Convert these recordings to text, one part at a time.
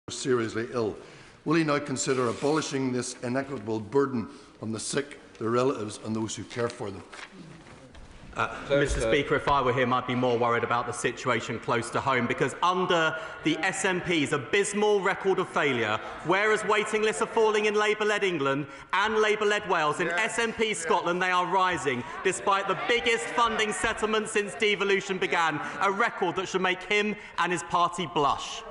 seriously ill. Will he now consider abolishing this inequitable burden on the sick, their relatives and those who care for them? Mr. Speaker, if I were him, I'd be more worried about the situation close to home, because under the SNP's abysmal record of failure, whereas waiting lists are falling in Labour-led England and Labour-led Wales, in SNP Scotland they are rising, despite the biggest funding settlement since devolution began, a record that should make him and his party blush.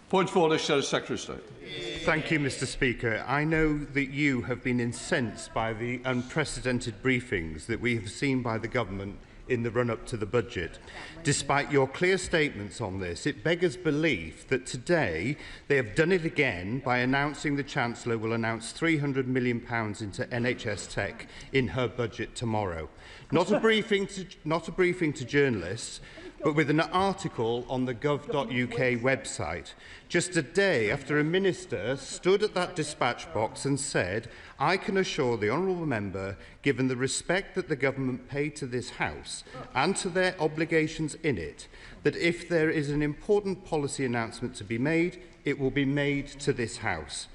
Point of order, Secretary of State. Thank you, Mr. Speaker. I know that you have been incensed by the unprecedented briefings that we have seen by the government in the run-up to the budget. Despite your clear statements on this, it beggars belief that today they have done it again by announcing the Chancellor will announce £300 million into NHS tech in her budget tomorrow. Not a briefing to journalists, but with an article on the gov.uk website, just a day after a minister stood at that dispatch box and said, "I can assure the honourable member, given the respect that the government paid to this House and to their obligations in it, that if there is an important policy announcement to be made, it will be made to this House."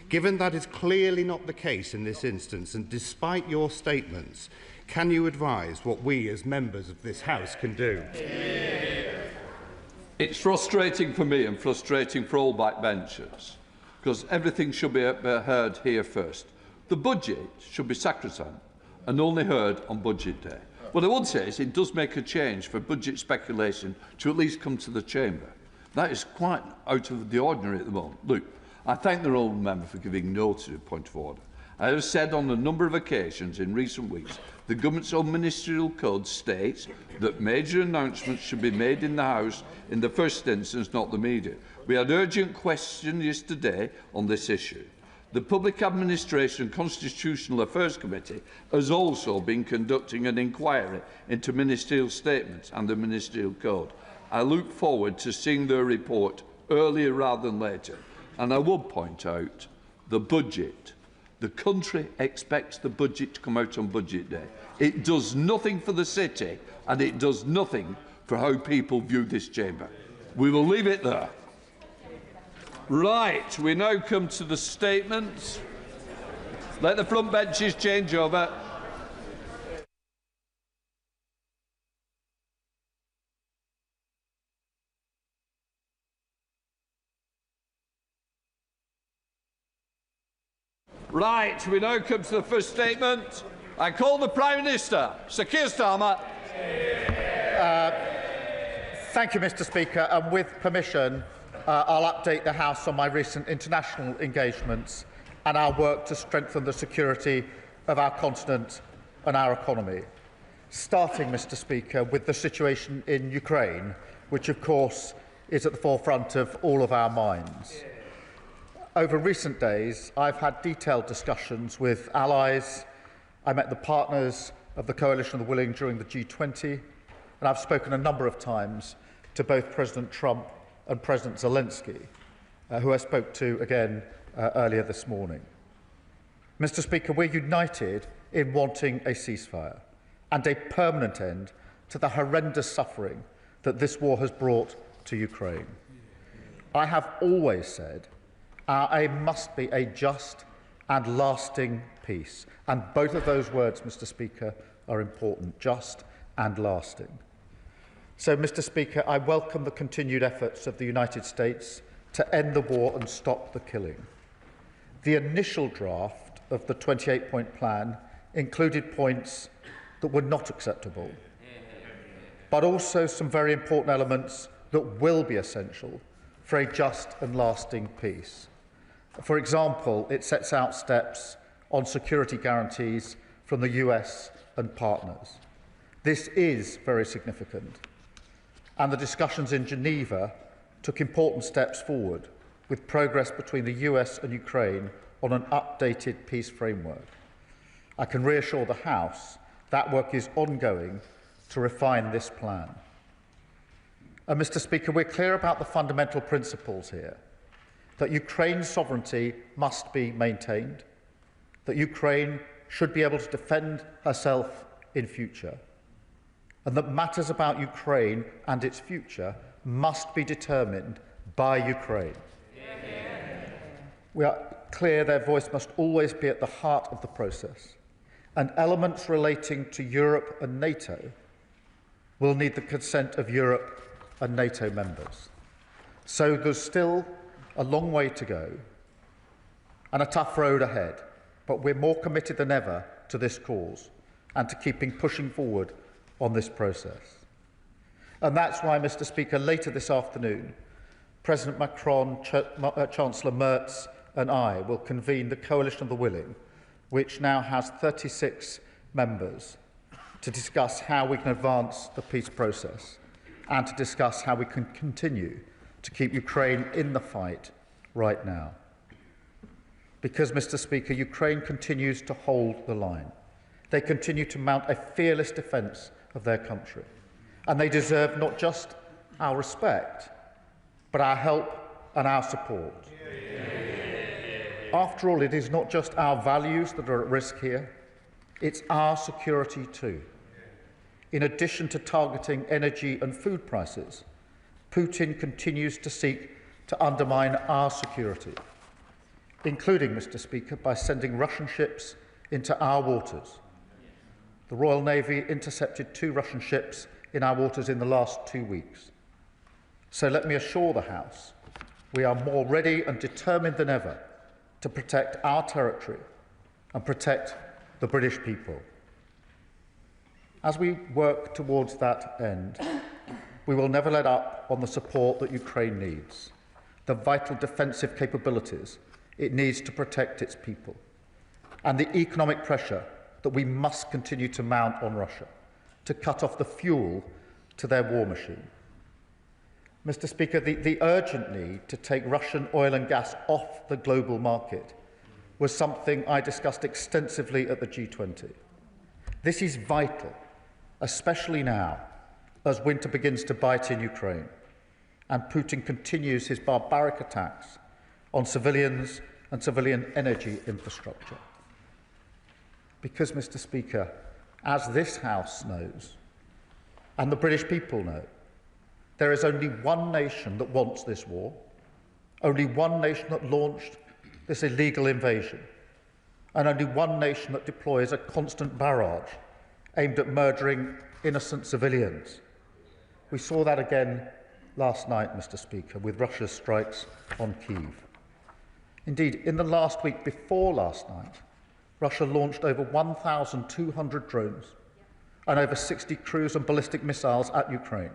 Given that is clearly not the case in this instance, and despite your statements, can you advise what we as members of this House can do? It's frustrating for me and frustrating for all backbenchers, because everything should be heard here first. The budget should be sacrosanct and only heard on budget day. What I would say is it does make a change for budget speculation to at least come to the chamber. That is quite out of the ordinary at the moment. Look, I thank the honourable member for giving notice of point of order. I have said on a number of occasions in recent weeks the government's own ministerial code states that major announcements should be made in the House in the first instance, not the media. We had urgent questions yesterday on this issue. The Public Administration Constitutional Affairs Committee has also been conducting an inquiry into ministerial statements and the ministerial code. I look forward to seeing their report earlier rather than later. And I would point out the budget. The country expects the budget to come out on budget day. It does nothing for the city and it does nothing for how people view this chamber. We will leave it there. Right, we now come to the statements. Let the front benches change over. Right, we now come to the first statement. I call the Prime Minister, Sir Keir Stamer. Thank you, Mr. Speaker. And with permission, I'll update the House on my recent international engagements and our work to strengthen the security of our continent and our economy. Starting, Mr. Speaker, with the situation in Ukraine, which of course is at the forefront of all of our minds. Over recent days, I've had detailed discussions with allies. I met the partners of the Coalition of the Willing during the G20, and I've spoken a number of times to both President Trump and President Zelensky, who I spoke to again earlier this morning. Mr. Speaker, we're united in wanting a ceasefire and a permanent end to the horrendous suffering that this war has brought to Ukraine. I have always said our aim must be a just and lasting peace. And both of those words, Mr. Speaker, are important, just and lasting. So, Mr. Speaker, I welcome the continued efforts of the United States to end the war and stop the killing. The initial draft of the 28-point plan included points that were not acceptable, but also some very important elements that will be essential for a just and lasting peace. For example, it sets out steps on security guarantees from the US and partners. This is very significant, and the discussions in Geneva took important steps forward, with progress between the US and Ukraine on an updated peace framework. I can reassure the House that work is ongoing to refine this plan. And, Mr. Speaker, we're clear about the fundamental principles here, that Ukraine's sovereignty must be maintained, that Ukraine should be able to defend herself in future, and that matters about Ukraine and its future must be determined by Ukraine. We are clear their voice must always be at the heart of the process, and elements relating to Europe and NATO will need the consent of Europe and NATO members. So there's still a long way to go and a tough road ahead, but we're more committed than ever to this cause and to pushing forward on this process. And that's why, Mr. Speaker, later this afternoon, President Macron, Chancellor Merz and I will convene the Coalition of the Willing, which now has 36 members, to discuss how we can advance the peace process and to discuss how we can continue to keep Ukraine in the fight right now. Because, Mr. Speaker, Ukraine continues to hold the line. They continue to mount a fearless defence of their country. And they deserve not just our respect, but our help and our support. After all, it is not just our values that are at risk here, it's our security too. In addition to targeting energy and food prices, Putin continues to seek to undermine our security, including, Mr. Speaker, by sending Russian ships into our waters. The Royal Navy intercepted 2 Russian ships in our waters in the last 2 weeks. So let me assure the House, we are more ready and determined than ever to protect our territory and protect the British people. As we work towards that end, we will never let up on the support that Ukraine needs, the vital defensive capabilities it needs to protect its people, and the economic pressure that we must continue to mount on Russia to cut off the fuel to their war machine. Mr. Speaker, the urgent need to take Russian oil and gas off the global market was something I discussed extensively at the G20. This is vital, especially now, as winter begins to bite in Ukraine and Putin continues his barbaric attacks on civilians and civilian energy infrastructure. Because, Mr. Speaker, as this House knows, and the British people know, there is only one nation that wants this war, only one nation that launched this illegal invasion, and only one nation that deploys a constant barrage aimed at murdering innocent civilians. We saw that again last night, Mr. Speaker, with Russia's strikes on Kyiv. Indeed, in the last week before last night, Russia launched over 1,200 drones and over 60 cruise and ballistic missiles at Ukraine,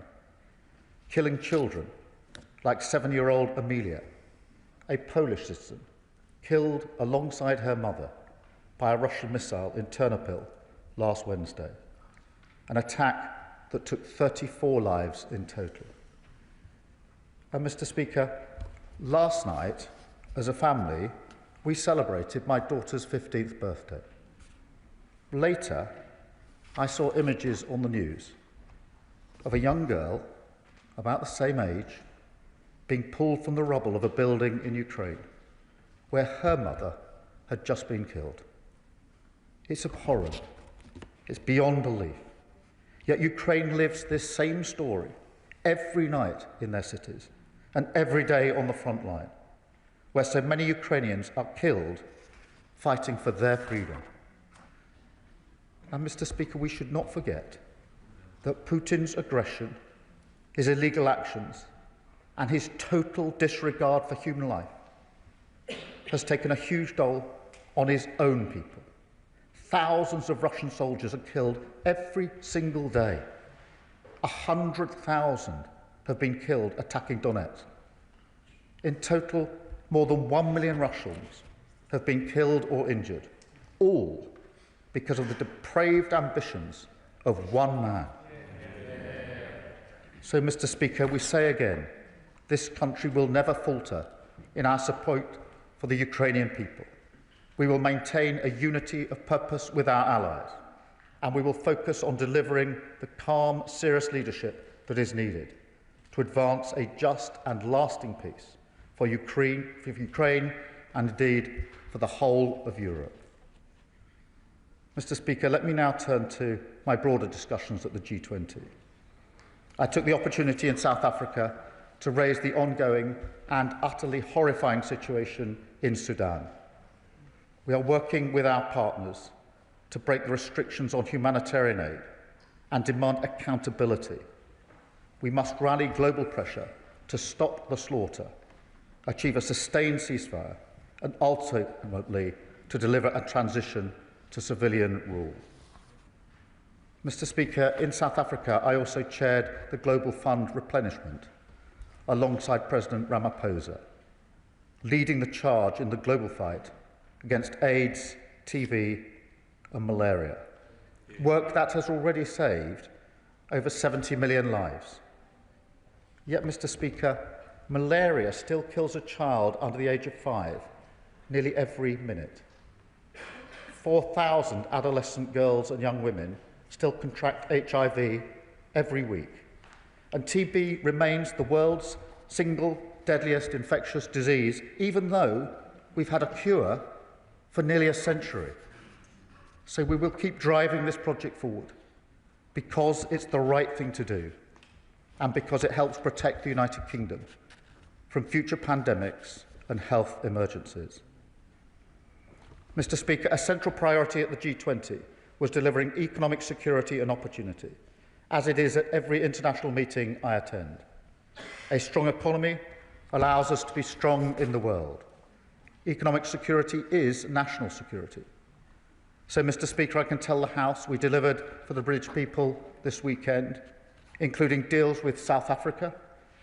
killing children like 7-year-old Amelia, a Polish citizen, killed alongside her mother by a Russian missile in Ternopil last Wednesday, an attack that took 34 lives in total. And, Mr. Speaker, last night, as a family, we celebrated my daughter's 15th birthday. Later, I saw images on the news of a young girl about the same age being pulled from the rubble of a building in Ukraine where her mother had just been killed. It's abhorrent. It's beyond belief. Yet Ukraine lives this same story every night in their cities and every day on the front line, where so many Ukrainians are killed fighting for their freedom. And, Mr. Speaker, we should not forget that Putin's aggression, his illegal actions, and his total disregard for human life has taken a huge toll on his own people. Thousands of Russian soldiers are killed every single day. 100,000 have been killed attacking Donetsk. In total, more than 1 million Russians have been killed or injured, all because of the depraved ambitions of one man. So, Mr. Speaker, we say again, this country will never falter in our support for the Ukrainian people. We will maintain a unity of purpose with our allies, and we will focus on delivering the calm, serious leadership that is needed to advance a just and lasting peace for Ukraine and indeed for the whole of Europe. Mr. Speaker, let me now turn to my broader discussions at the G20. I took the opportunity in South Africa to raise the ongoing and utterly horrifying situation in Sudan. We are working with our partners to break the restrictions on humanitarian aid and demand accountability. We must rally global pressure to stop the slaughter, achieve a sustained ceasefire, and ultimately to deliver a transition to civilian rule. Mr. Speaker, in South Africa, I also chaired the Global Fund replenishment alongside President Ramaphosa, leading the charge in the global fight against AIDS, TB, and malaria. Work that has already saved over 70 million lives. Yet, Mr. Speaker, malaria still kills a child under the age of 5 nearly every minute. 4,000 adolescent girls and young women still contract HIV every week. And TB remains the world's single deadliest infectious disease, even though we've had a cure for nearly a century. So we will keep driving this project forward because it's the right thing to do and because it helps protect the United Kingdom from future pandemics and health emergencies. Mr. Speaker, a central priority at the G20 was delivering economic security and opportunity, as it is at every international meeting I attend. A strong economy allows us to be strong in the world. Economic security is national security. So, Mr. Speaker, I can tell the House we delivered for the British people this weekend, including deals with South Africa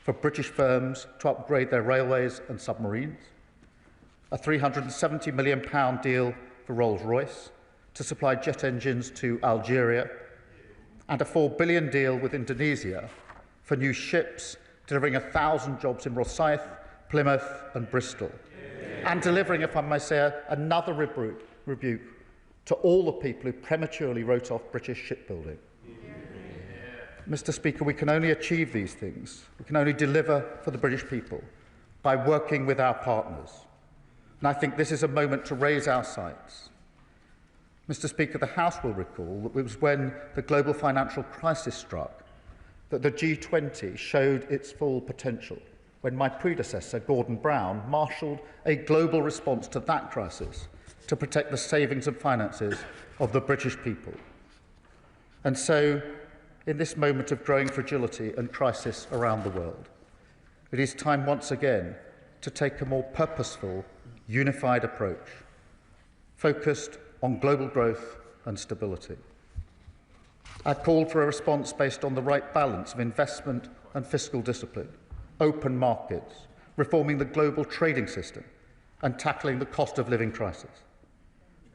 for British firms to upgrade their railways and submarines, a £370 million deal for Rolls-Royce to supply jet engines to Algeria, and a £4 billion deal with Indonesia for new ships, delivering 1,000 jobs in Rosyth, Plymouth and Bristol, and delivering, if I may say, another rebuke to all the people who prematurely wrote off British shipbuilding. Mr. Speaker, we can only achieve these things, we can only deliver for the British people by working with our partners. And I think this is a moment to raise our sights. Mr. Speaker, the House will recall that it was when the global financial crisis struck that the G20 showed its full potential, when my predecessor, Gordon Brown, marshalled a global response to that crisis to protect the savings and finances of the British people. And so, in this moment of growing fragility and crisis around the world, it is time once again to take a more purposeful, unified approach, focused on global growth and stability. I called for a response based on the right balance of investment and fiscal discipline, open markets, reforming the global trading system, and tackling the cost of living crisis.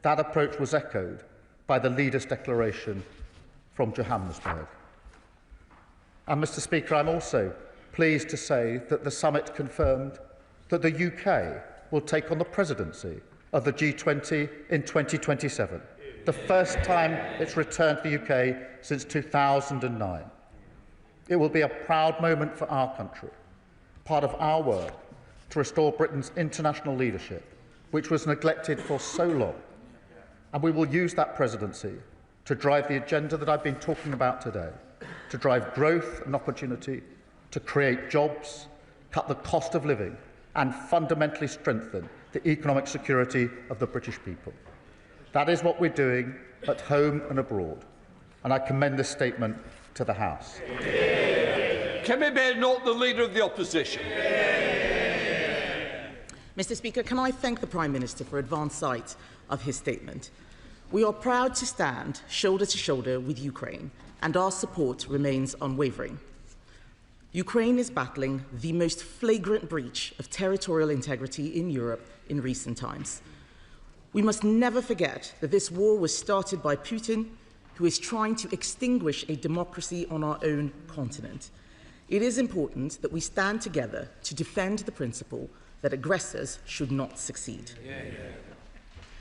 That approach was echoed by the leaders' declaration from Johannesburg. And, Mr. Speaker, I'm also pleased to say that the summit confirmed that the UK will take on the presidency of the G20 in 2027, the first time it's returned to the UK since 2009. It will be a proud moment for our country, part of our work to restore Britain's international leadership, which was neglected for so long. And we will use that presidency to drive the agenda that I've been talking about today, to drive growth and opportunity, to create jobs, cut the cost of living, and fundamentally strengthen the economic security of the British people. That is what we're doing at home and abroad, and I commend this statement to the House. Can we bear note the Leader of the Opposition? Mr. Speaker, can I thank the Prime Minister for advance sight of his statement. We are proud to stand shoulder to shoulder with Ukraine, and our support remains unwavering. Ukraine is battling the most flagrant breach of territorial integrity in Europe in recent times. We must never forget that this war was started by Putin, who is trying to extinguish a democracy on our own continent. It is important that we stand together to defend the principle that aggressors should not succeed.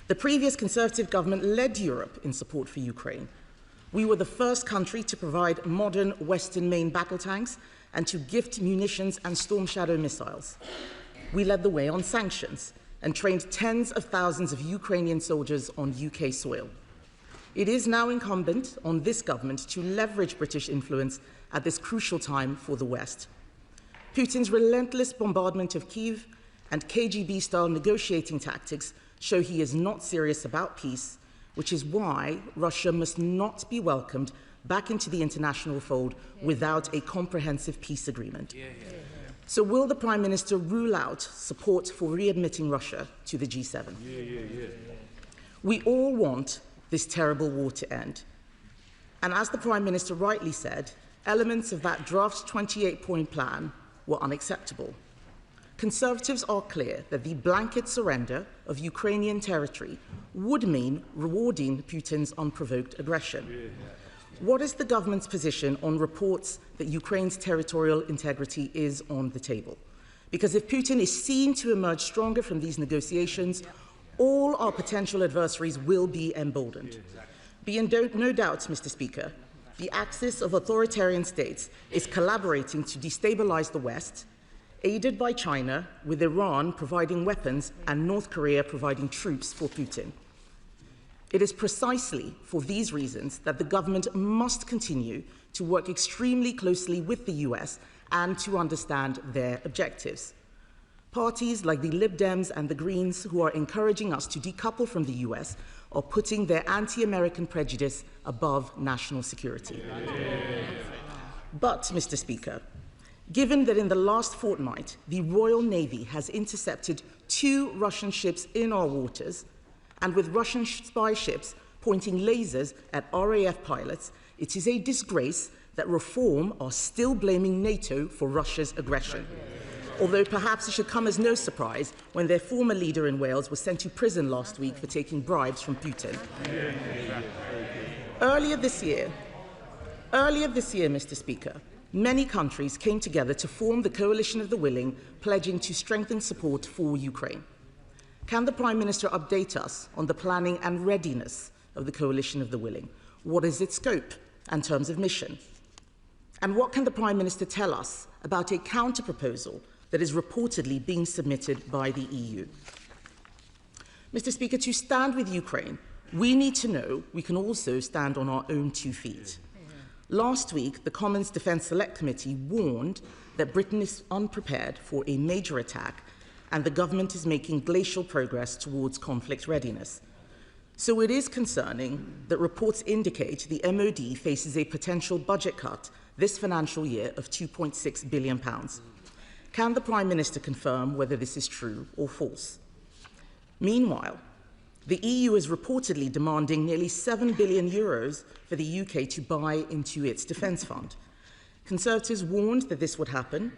The previous Conservative government led Europe in support for Ukraine. We were the first country to provide modern Western main battle tanks and to gift munitions and Storm Shadow missiles. We led the way on sanctions and trained tens of thousands of Ukrainian soldiers on UK soil. It is now incumbent on this government to leverage British influence at this crucial time for the West. Putin's relentless bombardment of Kyiv and KGB-style negotiating tactics show he is not serious about peace, which is why Russia must not be welcomed back into the international fold without a comprehensive peace agreement. So will the Prime Minister rule out support for readmitting Russia to the G7? We all want this terrible war to end. And as the Prime Minister rightly said, elements of that draft 28-point plan were unacceptable. Conservatives are clear that the blanket surrender of Ukrainian territory would mean rewarding Putin's unprovoked aggression. What is the government's position on reports that Ukraine's territorial integrity is on the table? Because if Putin is seen to emerge stronger from these negotiations, all our potential adversaries will be emboldened. Be in no doubt, Mr. Speaker, the axis of authoritarian states is collaborating to destabilize the West, aided by China, with Iran providing weapons and North Korea providing troops for Putin. It is precisely for these reasons that the government must continue to work extremely closely with the US and to understand their objectives. Parties like the Lib Dems and the Greens, who are encouraging us to decouple from the US, are putting their anti-American prejudice above national security. But, Mr. Speaker, given that in the last fortnight the Royal Navy has intercepted 2 Russian ships in our waters, and with Russian spy ships pointing lasers at RAF pilots, it is a disgrace that Reform are still blaming NATO for Russia's aggression. Although perhaps it should come as no surprise when their former leader in Wales was sent to prison last week for taking bribes from Putin. Earlier this year, Mr. Speaker, many countries came together to form the Coalition of the Willing, pledging to strengthen support for Ukraine. Can the Prime Minister update us on the planning and readiness of the Coalition of the Willing? What is its scope and terms of mission? And what can the Prime Minister tell us about a counter-proposal that is reportedly being submitted by the EU? Mr. Speaker, to stand with Ukraine, we need to know we can also stand on our own 2 feet. Last week, the Commons Defence Select Committee warned that Britain is unprepared for a major attack and the government is making glacial progress towards conflict readiness. So it is concerning that reports indicate the MOD faces a potential budget cut this financial year of £2.6 billion. Can the Prime Minister confirm whether this is true or false? Meanwhile, the EU is reportedly demanding nearly €7 billion for the UK to buy into its defence fund. Conservatives warned that this would happen.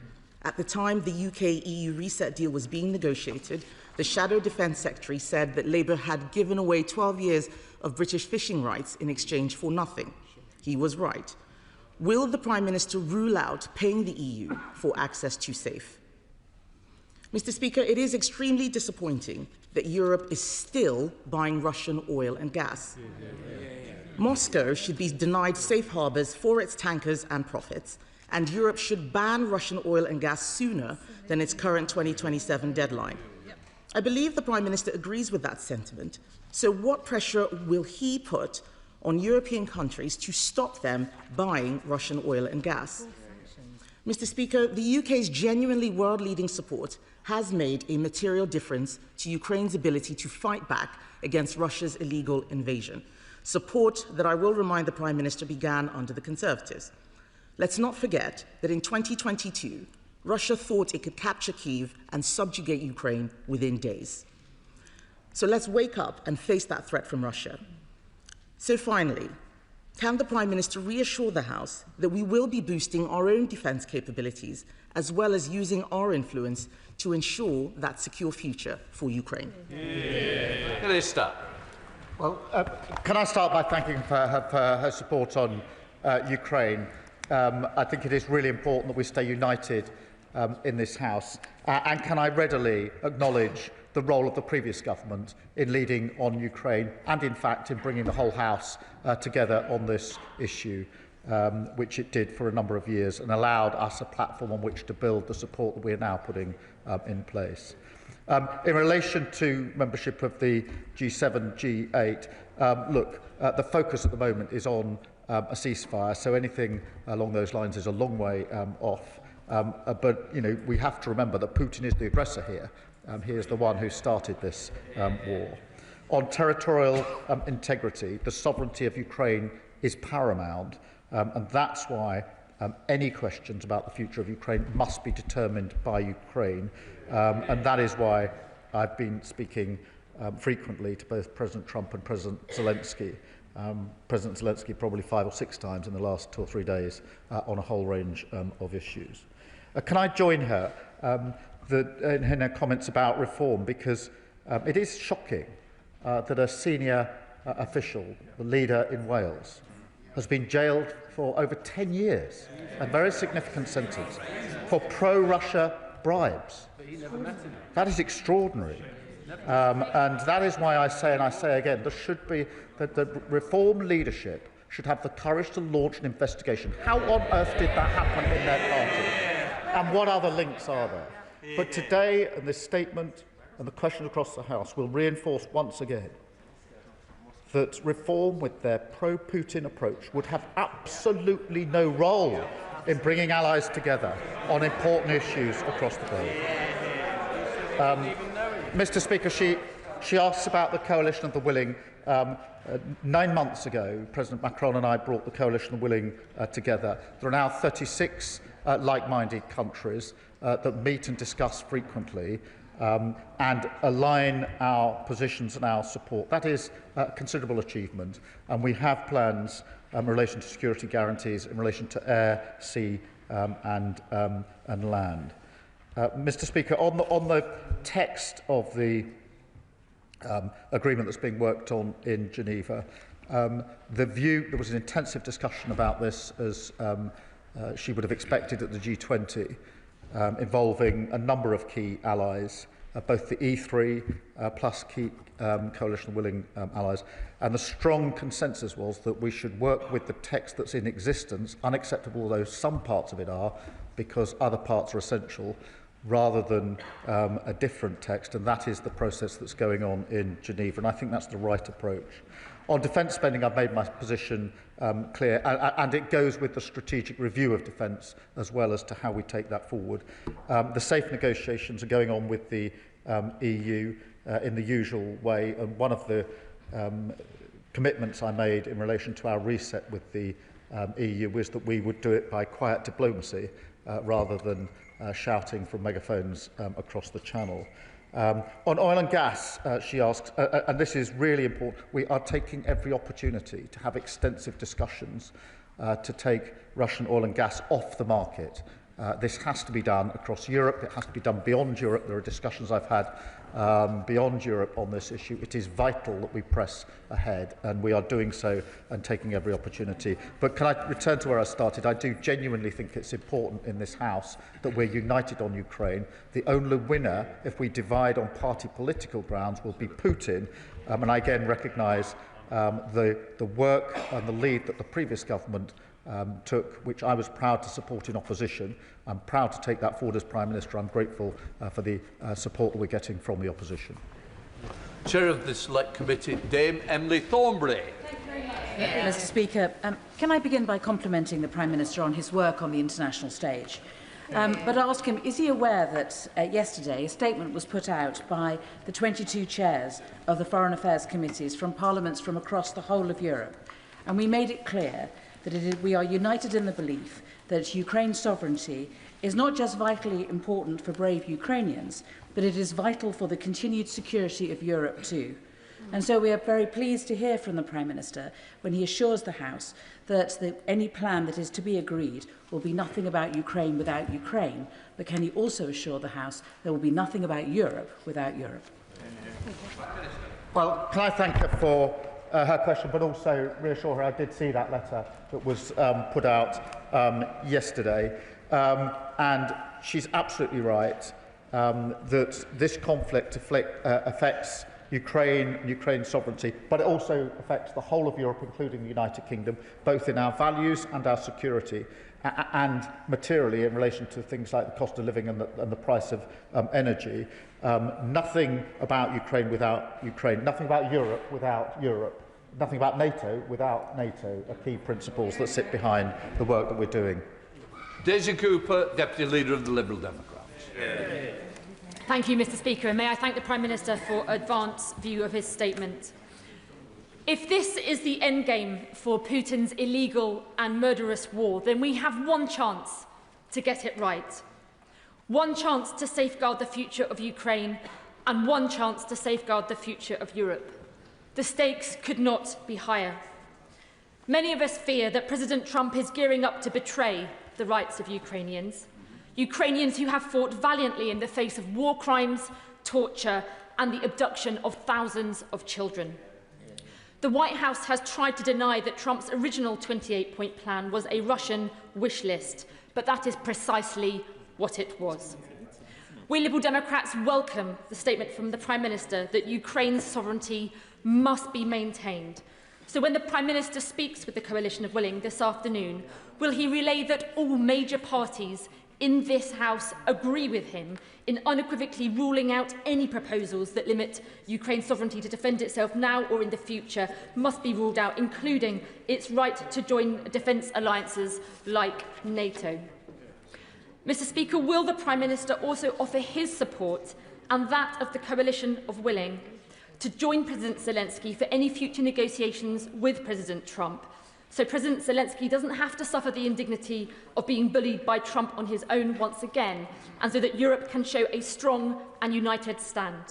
At the time the UK-EU reset deal was being negotiated, the Shadow Defence Secretary said that Labour had given away 12 years of British fishing rights in exchange for nothing. He was right. Will the Prime Minister rule out paying the EU for access to SAFE? Mr. Speaker, it is extremely disappointing that Europe is still buying Russian oil and gas. Moscow should be denied safe harbours for its tankers and profits, and Europe should ban Russian oil and gas sooner than its current 2027 deadline. I believe the Prime Minister agrees with that sentiment, so what pressure will he put on European countries to stop them buying Russian oil and gas? Mr. Speaker, the UK's genuinely world-leading support has made a material difference to Ukraine's ability to fight back against Russia's illegal invasion, support that I will remind the Prime Minister began under the Conservatives. Let's not forget that in 2022, Russia thought it could capture Kyiv and subjugate Ukraine within days. So let's wake up and face that threat from Russia. So finally, can the Prime Minister reassure the House that we will be boosting our own defence capabilities as well as using our influence to ensure that secure future for Ukraine? Minister. Well, can I start by thanking her for her support on Ukraine? I think it is really important that we stay united in this House. And can I readily acknowledge the role of the previous government in leading on Ukraine and, in fact, in bringing the whole House together on this issue, which it did for a number of years and allowed us a platform on which to build the support that we are now putting in place. In relation to membership of the G7, G8, look, the focus at the moment is on a ceasefire, so anything along those lines is a long way off. But we have to remember that Putin is the aggressor here. He is the one who started this war. On territorial integrity, the sovereignty of Ukraine is paramount, and that's why any questions about the future of Ukraine must be determined by Ukraine, and that is why I've been speaking frequently to both President Trump and President Zelensky. President Zelensky probably 5 or 6 times in the last 2 or 3 days on a whole range of issues. Can I join her in her comments about reform, because it is shocking that a senior official, the leader in Wales, has been jailed for over 10 years, a very significant sentence, for pro-Russia bribes. That is extraordinary. And that is why I say, and I say again, there should be that the reform leadership should have the courage to launch an investigation. How on earth did that happen in their party? And what other links are there? But today, and this statement and the question across the House will reinforce once again that reform with their pro-Putin approach would have absolutely no role in bringing allies together on important issues across the globe. Mr. Speaker, she asks about the coalition of the willing. 9 months ago, President Macron and I brought the coalition of the willing together. There are now 36 like-minded countries that meet and discuss frequently and align our positions and our support. That is a considerable achievement, and we have plans in relation to security guarantees, in relation to air, sea and land. Mr. Speaker, on the text of the agreement that's being worked on in Geneva, there was an intensive discussion about this, as she would have expected at the G20, involving a number of key allies, both the E3 plus key coalition of willing allies, and the strong consensus was that we should work with the text that's in existence, unacceptable though some parts of it are, because other parts are essential, rather than a different text, and that is the process that's going on in Geneva, and I think that's the right approach. On defence spending, I've made my position clear, and it goes with the strategic review of defence as well as to how we take that forward. The safe negotiations are going on with the EU in the usual way, and one of the commitments I made in relation to our reset with the EU was that we would do it by quiet diplomacy rather than shouting from megaphones across the channel. On oil and gas, she asks, and this is really important, we are taking every opportunity to have extensive discussions to take Russian oil and gas off the market. This has to be done across Europe. It has to be done beyond Europe. There are discussions I've had beyond Europe on this issue. It is vital that we press ahead, and we are doing so and taking every opportunity. But can I return to where I started? I do genuinely think it's important in this House that we're united on Ukraine. The only winner, if we divide on party political grounds, will be Putin. And I again recognise the work and the lead that the previous government took, which I was proud to support in opposition. I'm proud to take that forward as Prime Minister. I'm grateful for the support that we're getting from the opposition. Chair of the Select Committee, Dame Emily Thornberry. Mr. Speaker, can I begin by complimenting the Prime Minister on his work on the international stage? But ask him, is he aware that yesterday a statement was put out by the 22 chairs of the Foreign Affairs Committees from parliaments from across the whole of Europe, and we made it clear that we are united in the belief that Ukraine's sovereignty is not just vitally important for brave Ukrainians, but it is vital for the continued security of Europe too. And so we are very pleased to hear from the Prime Minister when he assures the House that any plan that is to be agreed will be nothing about Ukraine without Ukraine, but can he also assure the House there will be nothing about Europe without Europe? Well, can I thank her for her question, but also reassure her I did see that letter that was put out yesterday. And she's absolutely right that this conflict affects Ukraine's sovereignty, but it also affects the whole of Europe, including the United Kingdom, both in our values and our security, and materially in relation to things like the cost of living and the price of energy. Nothing about Ukraine without Ukraine, nothing about Europe without Europe, nothing about NATO without NATO are key principles that sit behind the work that we're doing. Daisy Cooper, Deputy Leader of the Liberal Democrats. Thank you, Mr. Speaker, and may I thank the Prime Minister for advance view of his statement. If this is the endgame for Putin's illegal and murderous war, then we have one chance to get it right. One chance to safeguard the future of Ukraine and one chance to safeguard the future of Europe. The stakes could not be higher. Many of us fear that President Trump is gearing up to betray the rights of Ukrainians. Ukrainians who have fought valiantly in the face of war crimes, torture and the abduction of thousands of children. The White House has tried to deny that Trump's original 28-point plan was a Russian wish list, but that is precisely what it was. We Liberal Democrats welcome the statement from the Prime Minister that Ukraine's sovereignty must be maintained. So when the Prime Minister speaks with the Coalition of Willing this afternoon, will he relay that all major parties in this House agree with him in unequivocally ruling out any proposals that limit Ukraine's sovereignty to defend itself now or in the future must be ruled out, including its right to join defence alliances like NATO? Mr. Speaker, will the Prime Minister also offer his support and that of the Coalition of Willing to join President Zelensky for any future negotiations with President Trump, so President Zelensky doesn't have to suffer the indignity of being bullied by Trump on his own once again, and so that Europe can show a strong and united stand?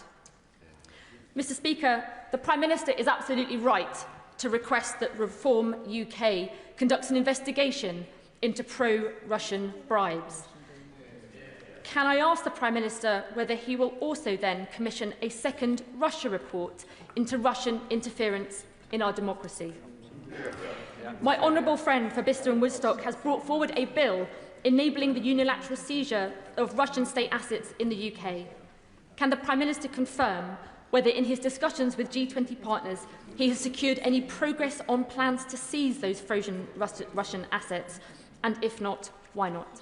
Mr. Speaker, the Prime Minister is absolutely right to request that Reform UK conducts an investigation into pro-Russian bribes. Can I ask the Prime Minister whether he will also then commission a second Russia report into Russian interference in our democracy? My honourable friend for Bicester and Woodstock has brought forward a bill enabling the unilateral seizure of Russian state assets in the UK. Can the Prime Minister confirm whether in his discussions with G20 partners he has secured any progress on plans to seize those frozen Russian assets, and if not, why not?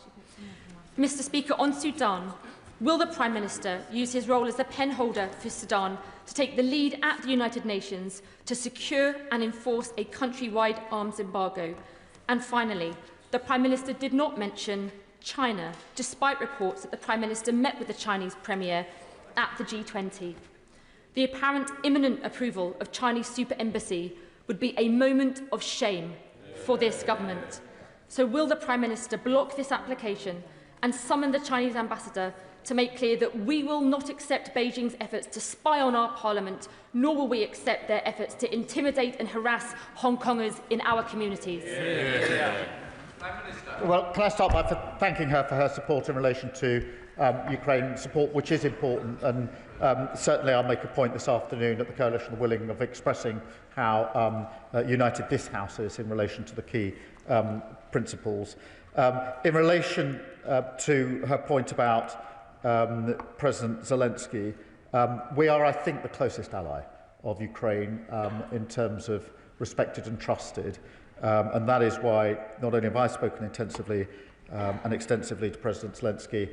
Mr. Speaker, on Sudan, will the Prime Minister use his role as the penholder for Sudan to take the lead at the United Nations to secure and enforce a countrywide arms embargo? And finally, the Prime Minister did not mention China, despite reports that the Prime Minister met with the Chinese Premier at the G20. The apparent imminent approval of Chinese super embassy would be a moment of shame for this government. So will the Prime Minister block this application and summon the Chinese ambassador to make clear that we will not accept Beijing's efforts to spy on our parliament, nor will we accept their efforts to intimidate and harass Hong Kongers in our communities? Well, can I start by thanking her for her support in relation to Ukraine support, which is important, and certainly I'll make a point this afternoon at the Coalition of Willing of expressing how united this House is in relation to the key principles. In relation to her point about President Zelensky, we are, I think, the closest ally of Ukraine in terms of respected and trusted, and that is why not only have I spoken intensively and extensively to President Zelensky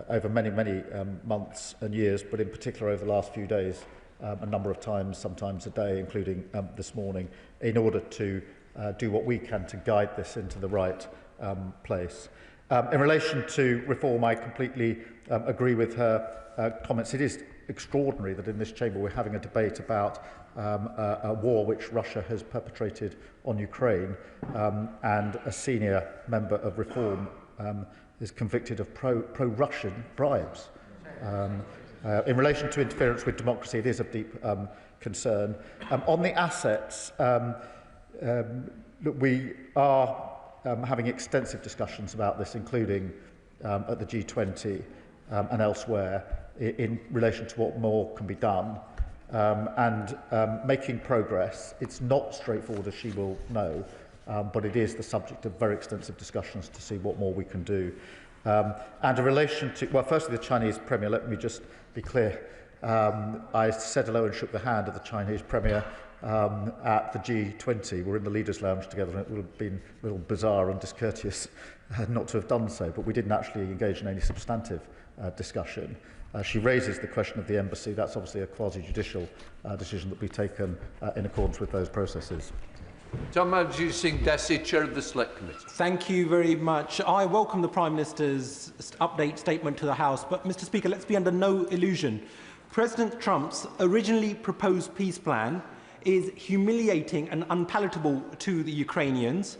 over many months and years, but in particular over the last few days, a number of times, sometimes a day, including this morning, in order to do what we can to guide this into the right place. In relation to reform, I completely agree with her comments. It is extraordinary that in this chamber we're having a debate about a war which Russia has perpetrated on Ukraine, and a senior member of Reform is convicted of pro-Russian bribes. In relation to interference with democracy, it is of deep concern. On the assets, look, we are having extensive discussions about this, including at the G20 and elsewhere, in relation to what more can be done, and making progress. It's not straightforward, as she will know, but it is the subject of very extensive discussions to see what more we can do. And in relation to, well, firstly, the Chinese Premier, let me just be clear. I said hello and shook the hand of the Chinese Premier at the G20. We're in the Leaders' Lounge together, and it would have been a little bizarre and discourteous not to have done so, but we didn't actually engage in any substantive discussion. She raises the question of the embassy. That's obviously a quasi-judicial decision that will be taken in accordance with those processes. Tamarji Singh Desi, Chair of the Select Committee. Thank you very much. I welcome the Prime Minister's update statement to the House, but, Mr. Speaker, let's be under no illusion. President Trump's originally proposed peace plan is humiliating and unpalatable to the Ukrainians,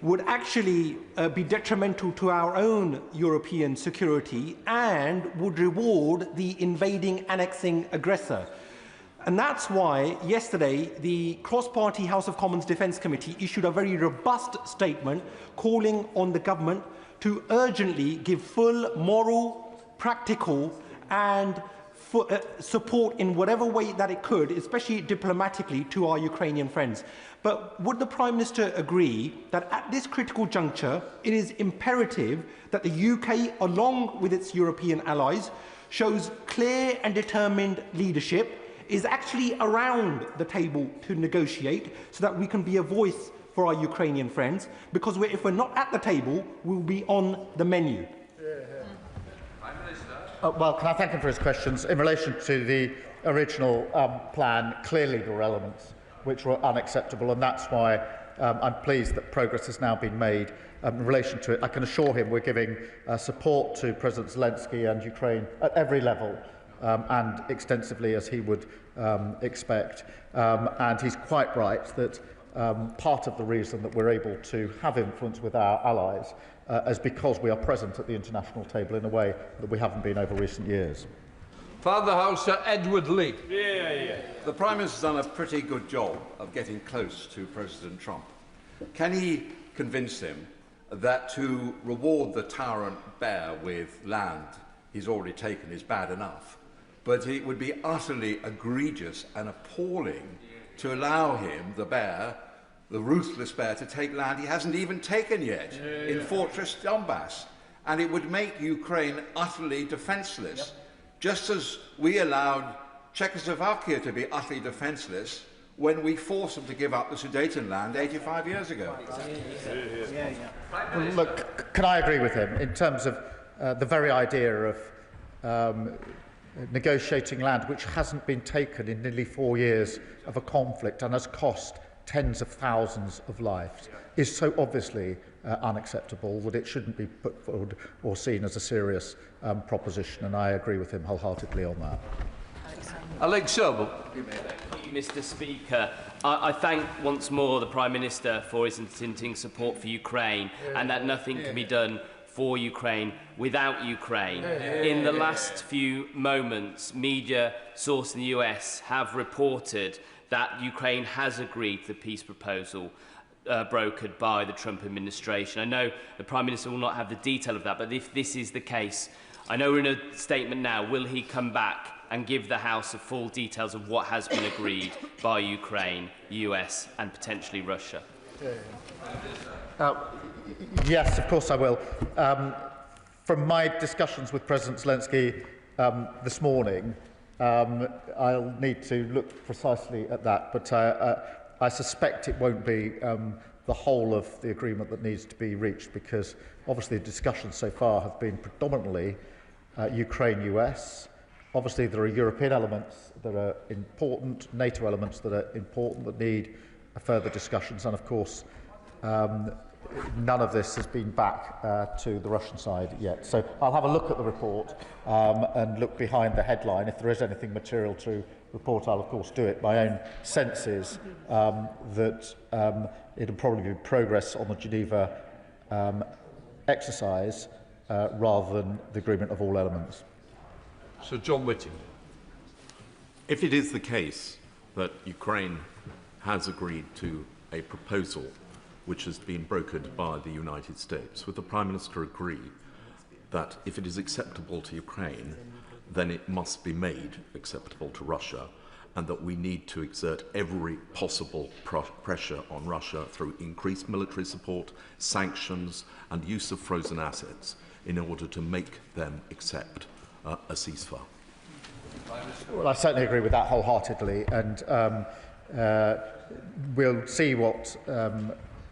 would actually be detrimental to our own European security, and would reward the invading, annexing aggressor. And that's why yesterday the cross-party House of Commons Defence Committee issued a very robust statement calling on the government to urgently give full moral, practical and support in whatever way that it could, especially diplomatically, to our Ukrainian friends. But would the Prime Minister agree that at this critical juncture it is imperative that the UK, along with its European allies, shows clear and determined leadership, is actually around the table to negotiate so that we can be a voice for our Ukrainian friends, because if we're not at the table, we'll be on the menu. Well, can I thank him for his questions? In relation to the original plan, clearly there were elements which were unacceptable, and that's why I'm pleased that progress has now been made in relation to it. I can assure him we're giving support to President Zelensky and Ukraine at every level, and extensively as he would expect. And he's quite right that part of the reason that we're able to have influence with our allies is because we are present at the international table in a way that we haven't been over recent years. Father House, Edward Lee. The Prime Minister's done a pretty good job of getting close to President Trump. Can he convince him that to reward the tyrant bear with land he's already taken is bad enough, but it would be utterly egregious and appalling to allow him, the bear, the ruthless bear, to take land he hasn't even taken yet in Fortress Donbass? And it would make Ukraine utterly defenceless, just as we allowed Czechoslovakia to be utterly defenceless when we forced them to give up the Sudeten land 85 years ago. Well, look, can I agree with him in terms of the very idea of negotiating land which hasn't been taken in nearly 4 years of a conflict and has cost tens of thousands of lives is so obviously unacceptable that it shouldn't be put forward or seen as a serious proposition, and I agree with him wholeheartedly on that. Alex Sobel. Mr. Speaker, I thank once more the Prime Minister for his hinting support for Ukraine and that nothing can be done for Ukraine without Ukraine. In the last few moments, media sources in the US have reported that Ukraine has agreed to the peace proposal brokered by the Trump administration. I know the Prime Minister will not have the detail of that, but if this is the case, I know we're in a statement now, will he come back and give the House the full details of what has been agreed by Ukraine, US and potentially Russia? Yes, of course I will. From my discussions with President Zelensky this morning, I'll need to look precisely at that, but I suspect it won't be the whole of the agreement that needs to be reached, because obviously the discussions so far have been predominantly Ukraine-US. Obviously there are European elements that are important, NATO elements that are important that need further discussions, and of course none of this has been back to the Russian side yet. So I'll have a look at the report and look behind the headline. If there is anything material to report, I'll of course do it. My own sense is that it'll probably be progress on the Geneva exercise rather than the agreement of all elements. Sir John Whitting. If it is the case that Ukraine has agreed to a proposal which has been brokered by the United States, would the Prime Minister agree that if it is acceptable to Ukraine, then it must be made acceptable to Russia, and that we need to exert every possible pressure on Russia through increased military support, sanctions and use of frozen assets in order to make them accept a ceasefire? Well, I certainly agree with that wholeheartedly, and we'll see what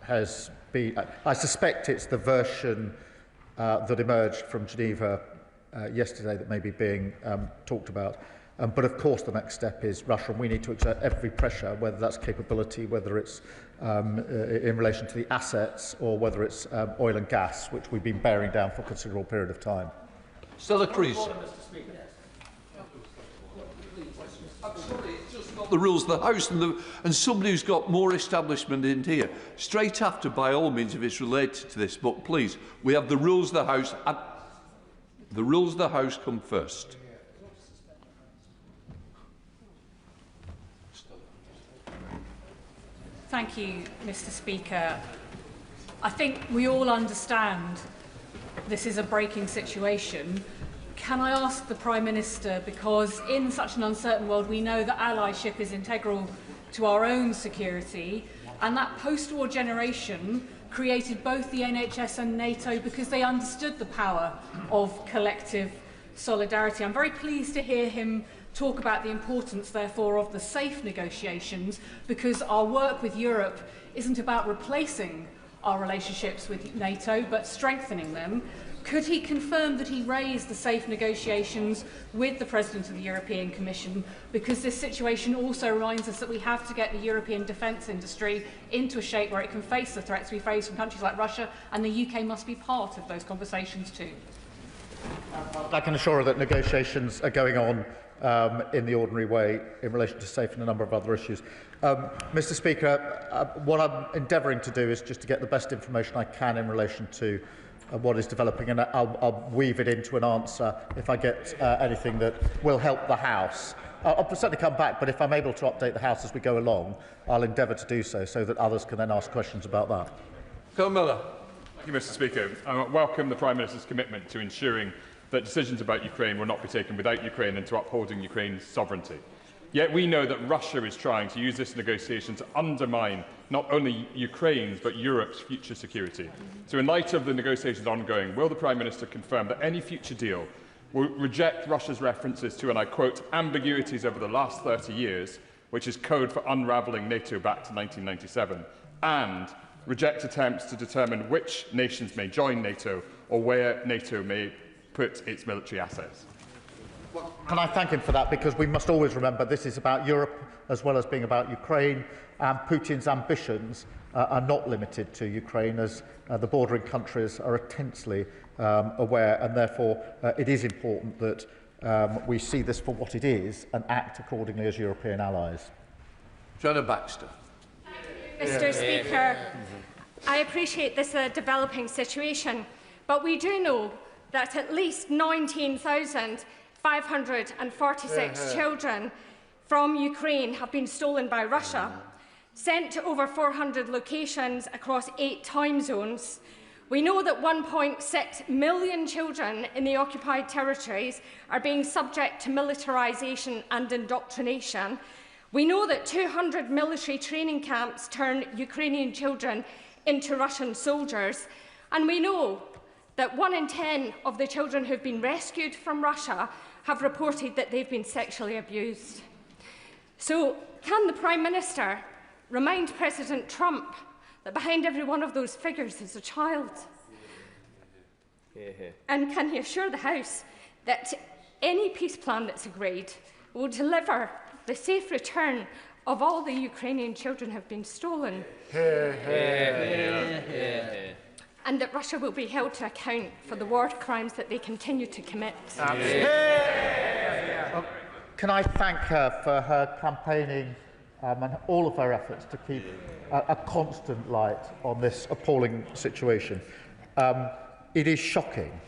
has been. I suspect it's the version that emerged from Geneva yesterday that may be being talked about. But of course the next step is Russia, and we need to exert every pressure, whether that's capability, whether it's in relation to the assets, or whether it's oil and gas, which we've been bearing down for a considerable period of time. Stella Crease. I'm sorry, it's just not the rules of the House, and somebody who's got more establishment in here. Straight after, by all means, if it's related to this, but please, we have the rules of the House, and the rules of the House come first. Thank you, Mr. Speaker. I think we all understand this is a breaking situation. Can I ask the Prime Minister, because in such an uncertain world we know that allyship is integral to our own security, and that post-war generation created both the NHS and NATO because they understood the power of collective solidarity. I'm very pleased to hear him talk about the importance, therefore, of the safe negotiations, because our work with Europe isn't about replacing our relationships with NATO, but strengthening them. Could he confirm that he raised the safe negotiations with the President of the European Commission? Because this situation also reminds us that we have to get the European defence industry into a shape where it can face the threats we face from countries like Russia, and the UK must be part of those conversations too. I can assure her that negotiations are going on in the ordinary way in relation to safe and a number of other issues. Mr. Speaker, what I'm endeavouring to do is just to get the best information I can in relation to what is developing, and I'll weave it into an answer if I get anything that will help the House. I'll certainly come back, but if I'm able to update the House as we go along, I'll endeavour to do so, so that others can then ask questions about that. Colin Miller. Thank you, Mr. Speaker. I welcome the Prime Minister's commitment to ensuring that decisions about Ukraine will not be taken without Ukraine and to upholding Ukraine's sovereignty. Yet we know that Russia is trying to use this negotiation to undermine not only Ukraine's but Europe's future security. So in light of the negotiations ongoing, will the Prime Minister confirm that any future deal will reject Russia's references to, and I quote, ambiguities over the last 30 years, which is code for unravelling NATO back to 1997, and reject attempts to determine which nations may join NATO or where NATO may put its military assets? Can I thank him for that, because we must always remember this is about Europe as well as being about Ukraine, and Putin's ambitions are not limited to Ukraine, as the bordering countries are intensely aware, and therefore it is important that we see this for what it is and act accordingly as European allies. Joanna Baxter. Mr. Speaker, I appreciate this is a developing situation, but we do know that at least 19,546 children from Ukraine have been stolen by Russia, sent to over 400 locations across 8 time zones. We know that 1.6 million children in the occupied territories are being subject to militarisation and indoctrination. We know that 200 military training camps turn Ukrainian children into Russian soldiers, and we know that 1 in 10 of the children who have been rescued from Russia have reported that they've been sexually abused. So, can the Prime Minister remind President Trump that behind every one of those figures is a child? And can he assure the House that any peace plan that's agreed will deliver the safe return of all the Ukrainian children who have been stolen? And that Russia will be held to account for the war crimes that they continue to commit? Can I thank her for her campaigning and all of her efforts to keep a constant light on this appalling situation. It is shocking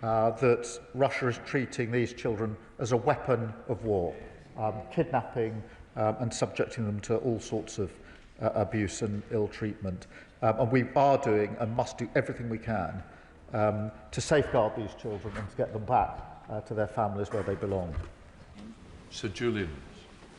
that Russia is treating these children as a weapon of war, kidnapping and subjecting them to all sorts of abuse and ill treatment. And we are doing and must do everything we can to safeguard these children and to get them back to their families where they belong. Sir Julian.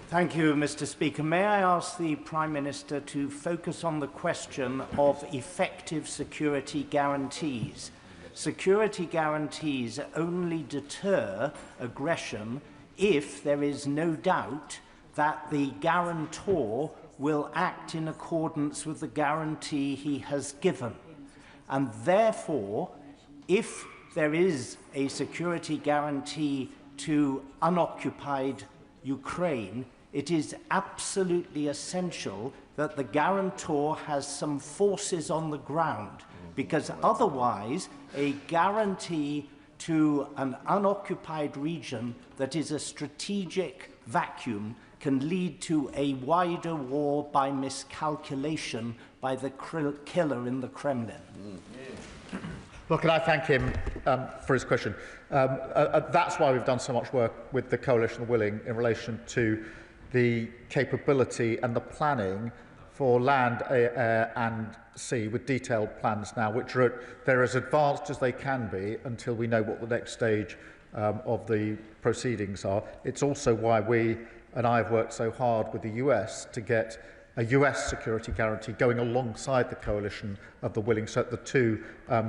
Thank you, Mr. Speaker. May I ask the Prime Minister to focus on the question of effective security guarantees? Security guarantees only deter aggression if there is no doubt that the guarantor will act in accordance with the guarantee he has given. And therefore, if there is a security guarantee to unoccupied Ukraine, it is absolutely essential that the guarantor has some forces on the ground, because otherwise a guarantee to an unoccupied region that is a strategic vacuum can lead to a wider war by miscalculation by the killer in the Kremlin. Well, can I thank him for his question? That's why we've done so much work with the Coalition of Willing in relation to the capability and the planning for land, air and sea, with detailed plans now, which they're as advanced as they can be until we know what the next stage of the proceedings are. It's also why we and I have worked so hard with the US to get a US security guarantee going alongside the coalition of the willing, so that the two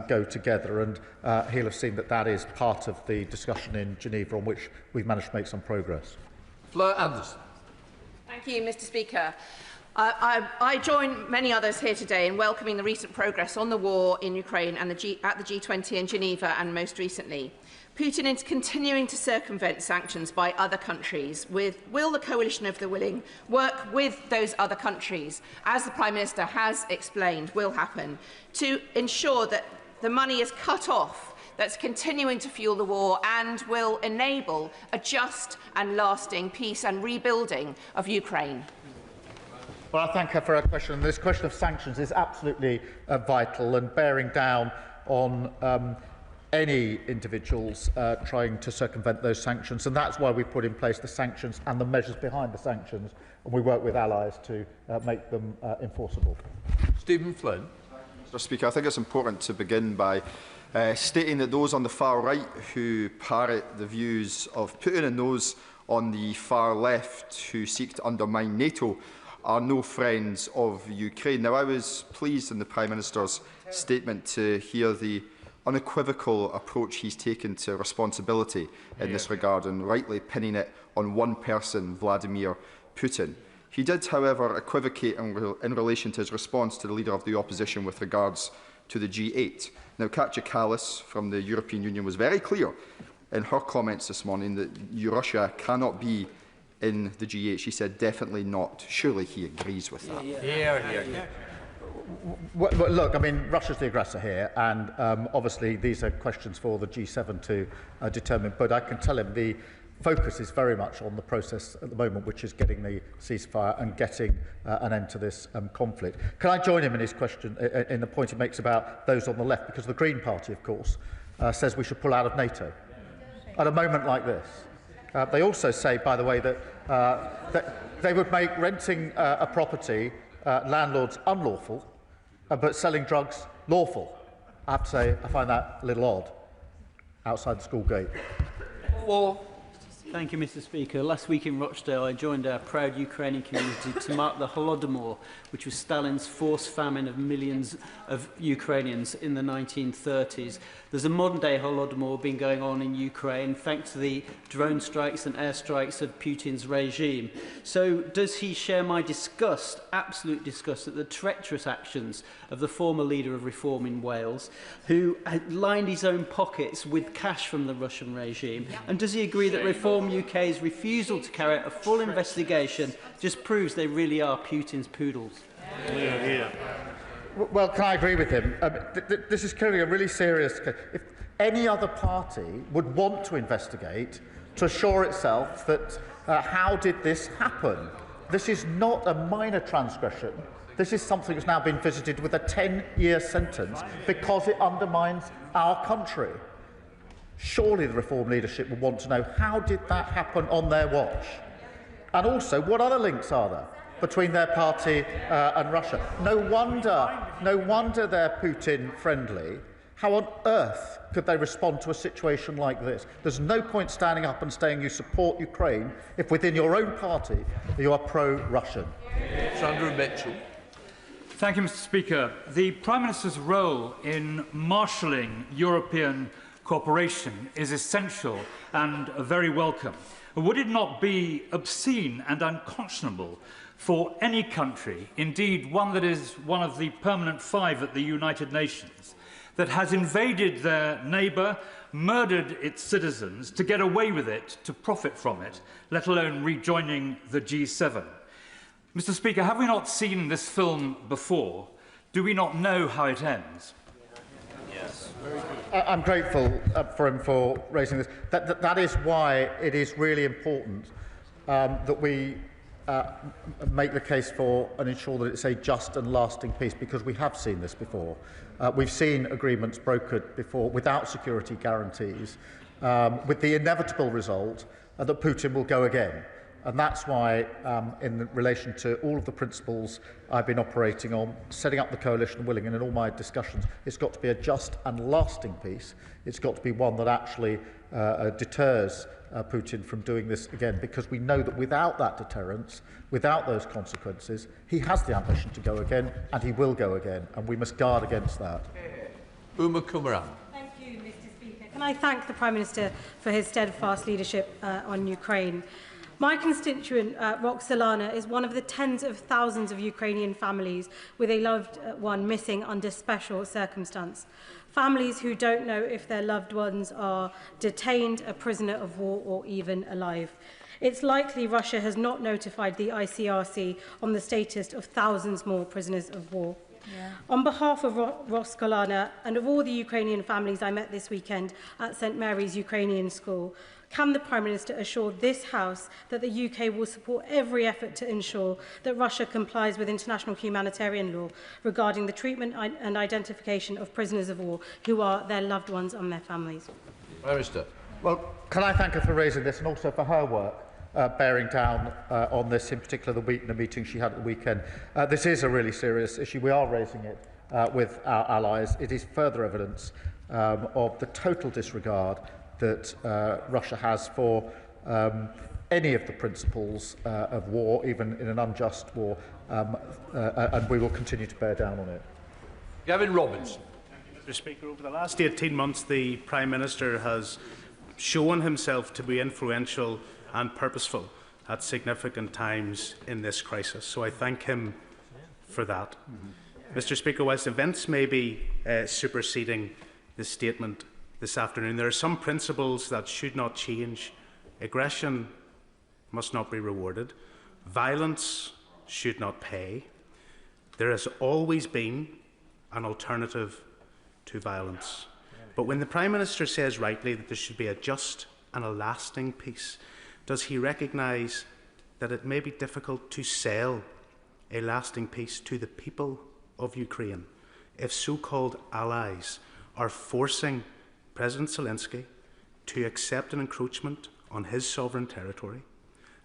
go together. And he'll have seen that that is part of the discussion in Geneva, on which we've managed to make some progress. Fleur Anderson. Thank you, Mr. Speaker. I join many others here today in welcoming the recent progress on the war in Ukraine and at the G20 in Geneva, and most recently. Putin is continuing to circumvent sanctions by other countries. Will the coalition of the willing work with those other countries, as the Prime Minister has explained will happen, to ensure that the money is cut off that's continuing to fuel the war and will enable a just and lasting peace and rebuilding of Ukraine? Well, I thank her for her question. This question of sanctions is absolutely vital, and bearing down on any individuals trying to circumvent those sanctions, and that's why we put in place the sanctions and the measures behind the sanctions, and we work with allies to make them enforceable. Stephen Flynn. Mr. Speaker, I think it's important to begin by stating that those on the far right who parrot the views of Putin and those on the far left who seek to undermine NATO are no friends of Ukraine. Now, I was pleased in the Prime Minister's statement to hear the unequivocal approach he's taken to responsibility in this regard, and rightly pinning it on one person, Vladimir Putin. He did, however, equivocate in relation to his response to the Leader of the Opposition with regards to the G8. Now, Katja Kallas from the European Union was very clear in her comments this morning that Russia cannot be in the G8. She said definitely not. Surely he agrees with that. Well, look, I mean, Russia's the aggressor here, and obviously these are questions for the G7 to determine. But I can tell him the focus is very much on the process at the moment, which is getting the ceasefire and getting an end to this conflict. Can I join him in his question, in the point he makes about those on the left? Because the Green Party, of course, says we should pull out of NATO at a moment like this. They also say, by the way, that they would make renting a property landlords unlawful, but selling drugs lawful. I have to say, I find that a little odd outside the school gate. Thank you, Mr. Speaker. Last week in Rochdale, I joined our proud Ukrainian community to mark the Holodomor, which was Stalin's forced famine of millions of Ukrainians in the 1930s. There's a modern-day Holodomor been going on in Ukraine thanks to the drone strikes and airstrikes of Putin's regime. So does he share my disgust, absolute disgust, at the treacherous actions of the former leader of Reform in Wales, who had lined his own pockets with cash from the Russian regime? And does he agree that Reform UK's refusal to carry out a full investigation just proves they really are Putin's poodles? Well, can I agree with him? This is clearly a really serious case. If any other party would want to investigate to assure itself that how did this happen? This is not a minor transgression. This is something that's now been visited with a 10-year sentence because it undermines our country. Surely the Reform leadership would want to know, how did that happen on their watch? And also, what other links are there between their party and Russia? No wonder they're Putin-friendly. How on earth could they respond to a situation like this? There's no point standing up and saying you support Ukraine if within your own party you are pro-Russian. Sandra Mitchell. Thank you, Mr. Speaker. The Prime Minister's role in marshalling European cooperation is essential and very welcome. Would it not be obscene and unconscionable for any country, indeed one that is one of the permanent five at the United Nations, that has invaded their neighbour, murdered its citizens to get away with it, to profit from it, let alone rejoining the G7. Mr. Speaker, have we not seen this film before? Do we not know how it ends? Yes. I'm grateful for him for raising this. That is why it is really important that we make the case for and ensure that it's a just and lasting peace, because we have seen this before. We've seen agreements brokered before without security guarantees, with the inevitable result that Putin will go again. And that's why, in relation to all of the principles I've been operating on, setting up the coalition willing, and in all my discussions, it's got to be a just and lasting peace. It's got to be one that actually deters Putin from doing this again, because we know that without that deterrence, without those consequences, he has the ambition to go again, and he will go again, and we must guard against that. Uma Kumaran. Thank you, Mr. Speaker. Can I thank the Prime Minister for his steadfast leadership on Ukraine? My constituent, Roxolana, is one of the tens of thousands of Ukrainian families with a loved one missing under special circumstance. Families who don't know if their loved ones are detained, a prisoner of war, or even alive. It's likely Russia has not notified the ICRC on the status of thousands more prisoners of war. Yeah. On behalf of Roxolana and of all the Ukrainian families I met this weekend at St Mary's Ukrainian School, can the Prime Minister assure this House that the UK will support every effort to ensure that Russia complies with international humanitarian law regarding the treatment and identification of prisoners of war who are their loved ones and their families? Prime Minister. Well, can I thank her for raising this, and also for her work bearing down on this, in particular the meeting she had at the weekend. This is a really serious issue. We are raising it with our allies. It is further evidence of the total disregard that Russia has for any of the principles of war, even in an unjust war, and we will continue to bear down on it. Gavin Robertson. Mr. Speaker, over the last 18 months, the Prime Minister has shown himself to be influential and purposeful at significant times in this crisis, so I thank him for that. Mr. Speaker, whilst events may be superseding the statement this afternoon, there are some principles that should not change. Aggression must not be rewarded. Violence should not pay. There has always been an alternative to violence. But when the Prime Minister says rightly that there should be a just and a lasting peace, does he recognise that it may be difficult to sell a lasting peace to the people of Ukraine if so-called allies are forcing President Zelensky to accept an encroachment on his sovereign territory,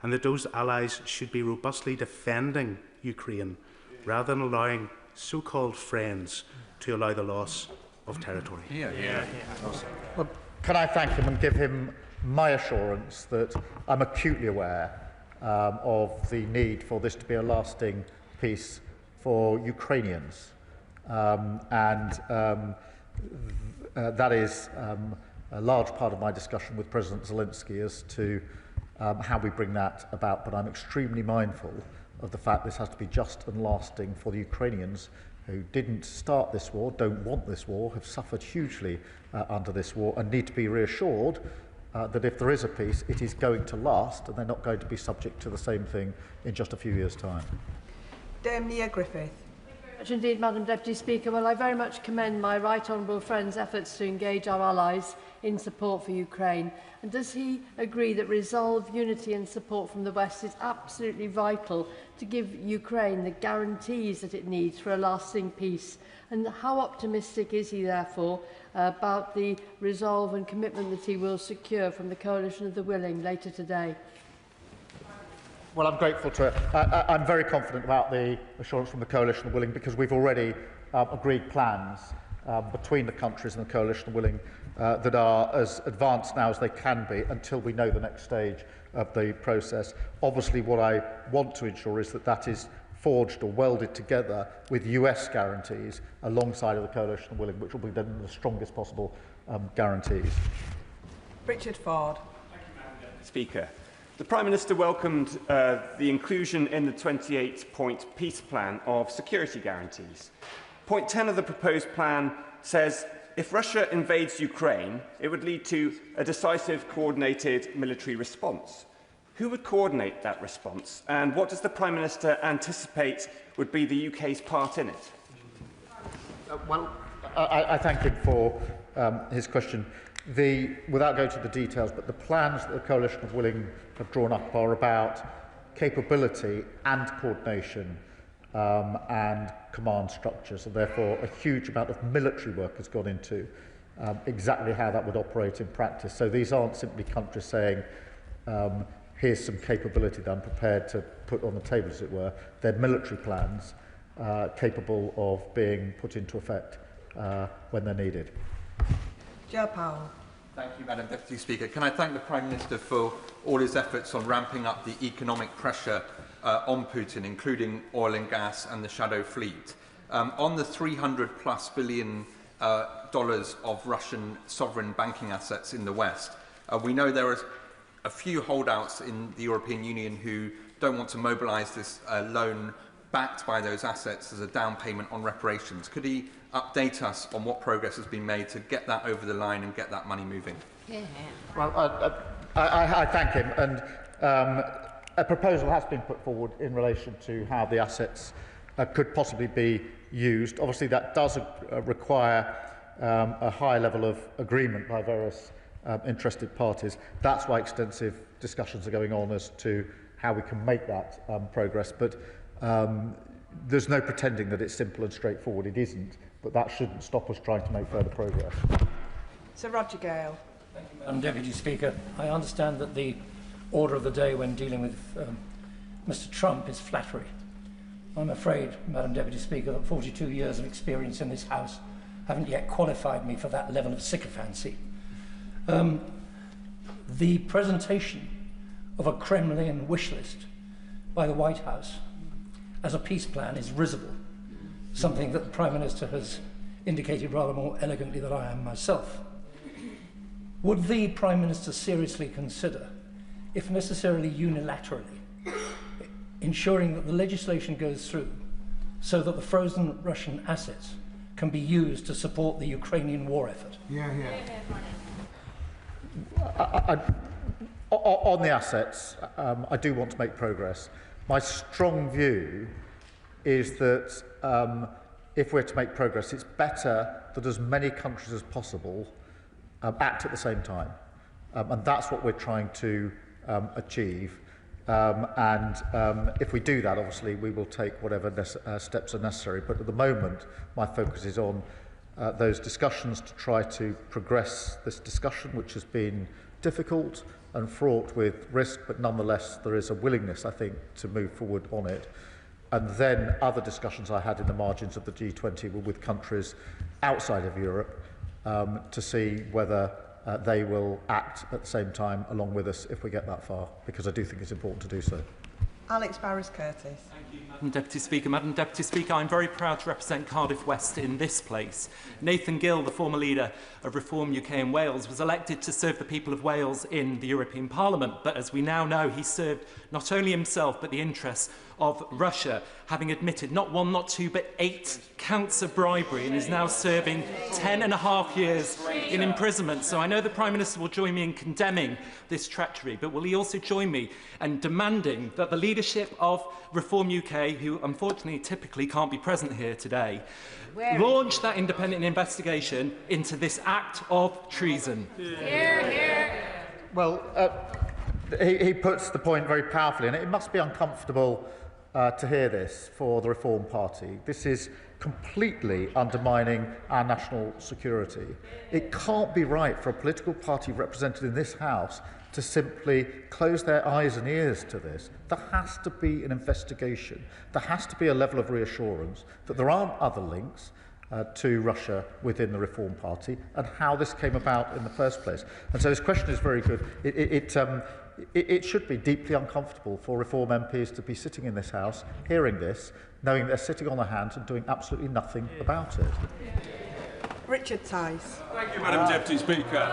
and that those allies should be robustly defending Ukraine rather than allowing so-called friends to allow the loss of territory? Well, can I thank him and give him my assurance that I'm acutely aware of the need for this to be a lasting peace for Ukrainians, that is a large part of my discussion with President Zelensky as to how we bring that about, but I'm extremely mindful of the fact this has to be just and lasting for the Ukrainians who didn't start this war, don't want this war, have suffered hugely under this war, and need to be reassured that if there is a peace, it is going to last, and they're not going to be subject to the same thing in just a few years' time. Dame Nia Griffith. Indeed, Madam Deputy Speaker. Well, I very much commend my right honourable friend's efforts to engage our allies in support for Ukraine. And does he agree that resolve, unity and support from the West is absolutely vital to give Ukraine the guarantees that it needs for a lasting peace? And how optimistic is he, therefore, about the resolve and commitment that he will secure from the Coalition of the Willing later today? Well, I'm grateful to her. I'm very confident about the assurance from the Coalition of Willing, because we've already agreed plans between the countries and the Coalition of Willing that are as advanced now as they can be until we know the next stage of the process. Obviously, what I want to ensure is that that is forged or welded together with US guarantees alongside of the Coalition of Willing, which will be then the strongest possible guarantees. Richard Ford. Thank you, Madam Deputy Speaker. The Prime Minister welcomed the inclusion in the 28-point peace plan of security guarantees. Point 10 of the proposed plan says if Russia invades Ukraine, it would lead to a decisive, coordinated military response. Who would coordinate that response, and what does the Prime Minister anticipate would be the UK's part in it? I thank him for his question. Without going to the details, but the plans that the Coalition of Willing have drawn up are about capability and coordination and command structures, and therefore a huge amount of military work has gone into exactly how that would operate in practice. So these aren't simply countries saying, here's some capability that I'm prepared to put on the table, as it were. They're military plans capable of being put into effect when they're needed. Joe Powell. Thank you, Madam Deputy Speaker. Can I thank the Prime Minister for all his efforts on ramping up the economic pressure on Putin, including oil and gas and the shadow fleet. On the $300+ billion of Russian sovereign banking assets in the West, we know there are a few holdouts in the European Union who don't want to mobilise this loan backed by those assets as a down payment on reparations. Could he update us on what progress has been made to get that over the line and get that money moving? Well, I thank him, and a proposal has been put forward in relation to how the assets could possibly be used. Obviously, that does require a high level of agreement by various interested parties. That's why extensive discussions are going on as to how we can make that progress. But there's no pretending that it's simple and straightforward. It isn't, but that shouldn't stop us trying to make further progress. Sir Roger Gale. Thank you, Madam Deputy Speaker. I understand that the order of the day when dealing with Mr. Trump is flattery. I'm afraid, Madam Deputy Speaker, that 42 years of experience in this House haven't yet qualified me for that level of sycophancy. The presentation of a Kremlin wish list by the White House as a peace plan is risible, something that the Prime Minister has indicated rather more elegantly than I am myself. Would the Prime Minister seriously consider, if necessarily unilaterally, ensuring that the legislation goes through so that the frozen Russian assets can be used to support the Ukrainian war effort? On the assets, I do want to make progress. My strong view is that if we're to make progress, it's better that as many countries as possible act at the same time. And that's what we're trying to achieve. If we do that, obviously, we will take whatever steps are necessary. But at the moment, my focus is on those discussions to try to progress this discussion, which has been difficult and fraught with risk, but nonetheless there is a willingness, I think, to move forward on it. And then other discussions I had in the margins of the G20 were with countries outside of Europe to see whether they will act at the same time along with us if we get that far, because I do think it's important to do so. Alex Barris-Curtis. Madam Deputy Speaker. Madam Deputy Speaker, I'm very proud to represent Cardiff West in this place. Nathan Gill, the former leader of Reform UK and Wales, was elected to serve the people of Wales in the European Parliament. But as we now know, he served not only himself, but the interests of Russia, having admitted not one, not two, but 8 counts of bribery, and is now serving 10.5 years in imprisonment. So I know the Prime Minister will join me in condemning this treachery, but will he also join me in demanding that the leadership of Reform UK, who unfortunately typically can't be present here today, launch that independent investigation into this act of treason? Well, he puts the point very powerfully, and it must be uncomfortable to hear this for the Reform Party. This is completely undermining our national security. It can't be right for a political party represented in this House to simply close their eyes and ears to this. There has to be an investigation. There has to be a level of reassurance that there aren't other links to Russia within the Reform Party and how this came about in the first place. And so his question is very good. It should be deeply uncomfortable for Reform MPs to be sitting in this House, hearing this, knowing they're sitting on their hands and doing absolutely nothing about it. Richard Tice. Thank you, Madam Deputy Speaker.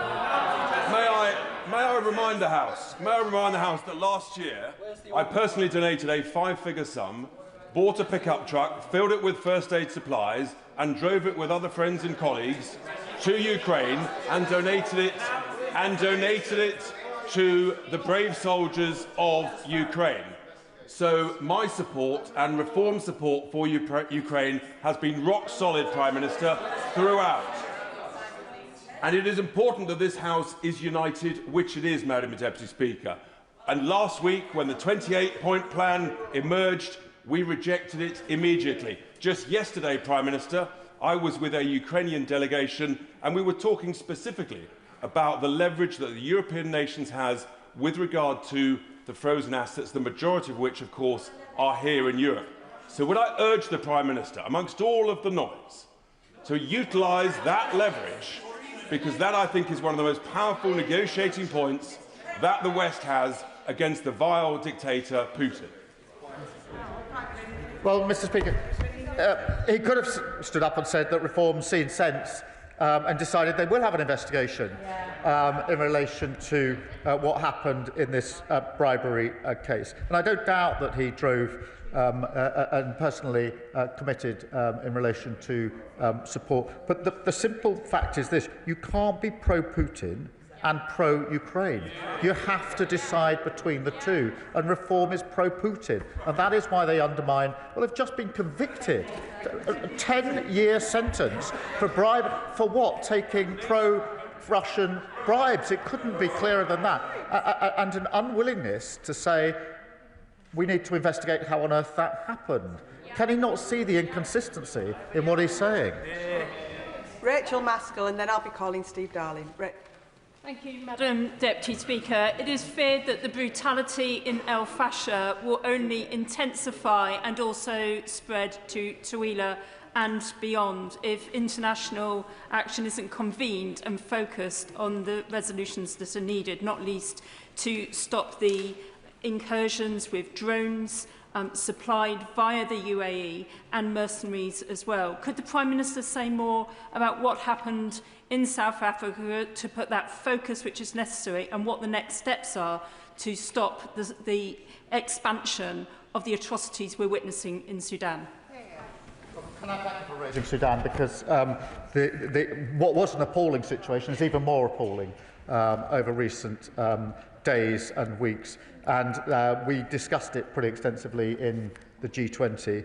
May I remind the House that last year I personally donated a 5-figure sum, bought a pickup truck, filled it with first aid supplies, and drove it with other friends and colleagues to Ukraine and donated it to the brave soldiers of Ukraine. So my support and reform support for Ukraine has been rock solid, Prime Minister, throughout. And it is important that this House is united, which it is, Madam Deputy Speaker. And last week, when the 28-point plan emerged, we rejected it immediately. Just yesterday, Prime Minister, I was with a Ukrainian delegation, and we were talking specifically about the leverage that the European nations has with regard to the frozen assets, the majority of which, of course, are here in Europe. So would I urge the Prime Minister, amongst all of the noise, to utilise that leverage, because that, I think, is one of the most powerful negotiating points that the West has against the vile dictator Putin. Well, Mr. Speaker, he could have stood up and said that reform's seen sense and decided they will have an investigation in relation to what happened in this bribery case. And I don't doubt that he drove and personally committed in relation to support. But the simple fact is this: you can't be pro-Putin and pro-Ukraine. You have to decide between the two, and reform is pro-Putin. And that is why they undermine, well, they've just been convicted. A 10-year sentence for bribe, for what? Taking pro-Russian bribes. It couldn't be clearer than that. And an unwillingness to say, we need to investigate how on earth that happened. Can he not see the inconsistency in what he's saying? Rachel Maskell, and then I'll be calling Steve Darling. Thank you, Madam Deputy Speaker. It is feared that the brutality in El Fasher will only intensify and also spread to Tooele and beyond if international action isn't convened and focused on the resolutions that are needed, not least to stop the incursions with drones supplied via the UAE and mercenaries as well. Could the Prime Minister say more about what happened in South Africa to put that focus which is necessary, and what the next steps are to stop the expansion of the atrocities we're witnessing in Sudan? Can I thank you for raising Sudan, because what was an appalling situation is even more appalling over recent days and weeks. And we discussed it pretty extensively in the G20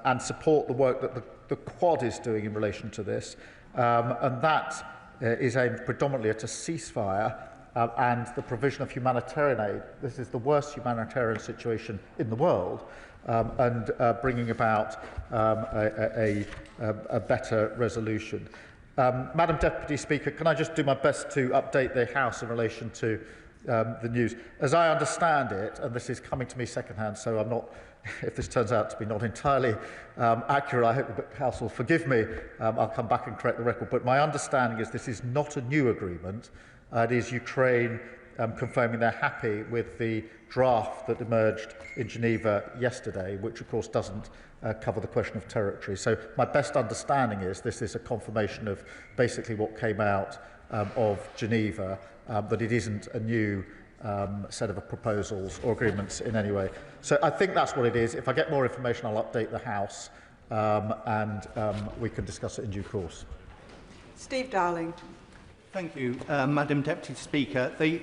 and support the work that the Quad is doing in relation to this. And that is aimed predominantly at a ceasefire and the provision of humanitarian aid. This is the worst humanitarian situation in the world, and bringing about a better resolution. Madam Deputy Speaker, can I just do my best to update the House in relation to the news? As I understand it, and this is coming to me secondhand, so I'm not, if this turns out to be not entirely accurate, I hope the House will forgive me. I'll come back and correct the record. But my understanding is this is not a new agreement. It is Ukraine confirming they're happy with the draft that emerged in Geneva yesterday, which of course doesn't cover the question of territory. So my best understanding is this is a confirmation of basically what came out of Geneva, but it isn't a new set of proposals or agreements in any way. So I think that's what it is. If I get more information, I'll update the House and we can discuss it in due course. Steve Darling. Thank you, Madam Deputy Speaker. The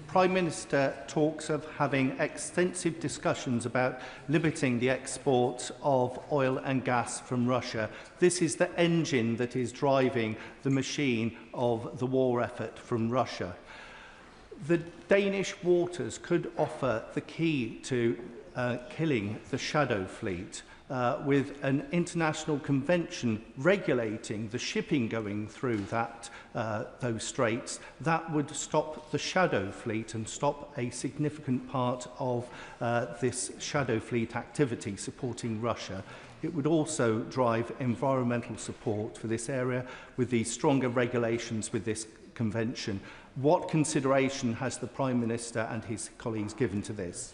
Prime Minister talks of having extensive discussions about limiting the export of oil and gas from Russia. This is the engine that is driving the machine of the war effort from Russia. The Danish waters could offer the key to killing the shadow fleet with an international convention regulating the shipping going through those straits. That would stop the shadow fleet and stop a significant part of this shadow fleet activity supporting Russia. It would also drive environmental support for this area with the stronger regulations with this convention. What consideration has the Prime Minister and his colleagues given to this?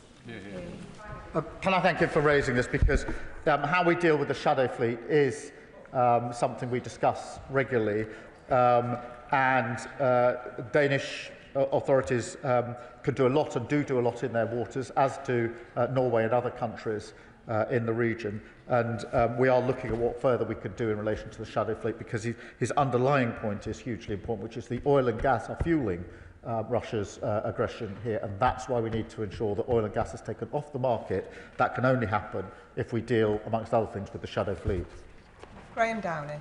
Can I thank you for raising this, because how we deal with the shadow fleet is something we discuss regularly, and Danish authorities can do a lot and do a lot in their waters, as do Norway and other countries. in the region. And we are looking at what further we could do in relation to the shadow fleet, because his underlying point is hugely important, which is the oil and gas are fuelling Russia's aggression here, and that's why we need to ensure that oil and gas is taken off the market. That can only happen if we deal, amongst other things, with the shadow fleet. Graham Downey.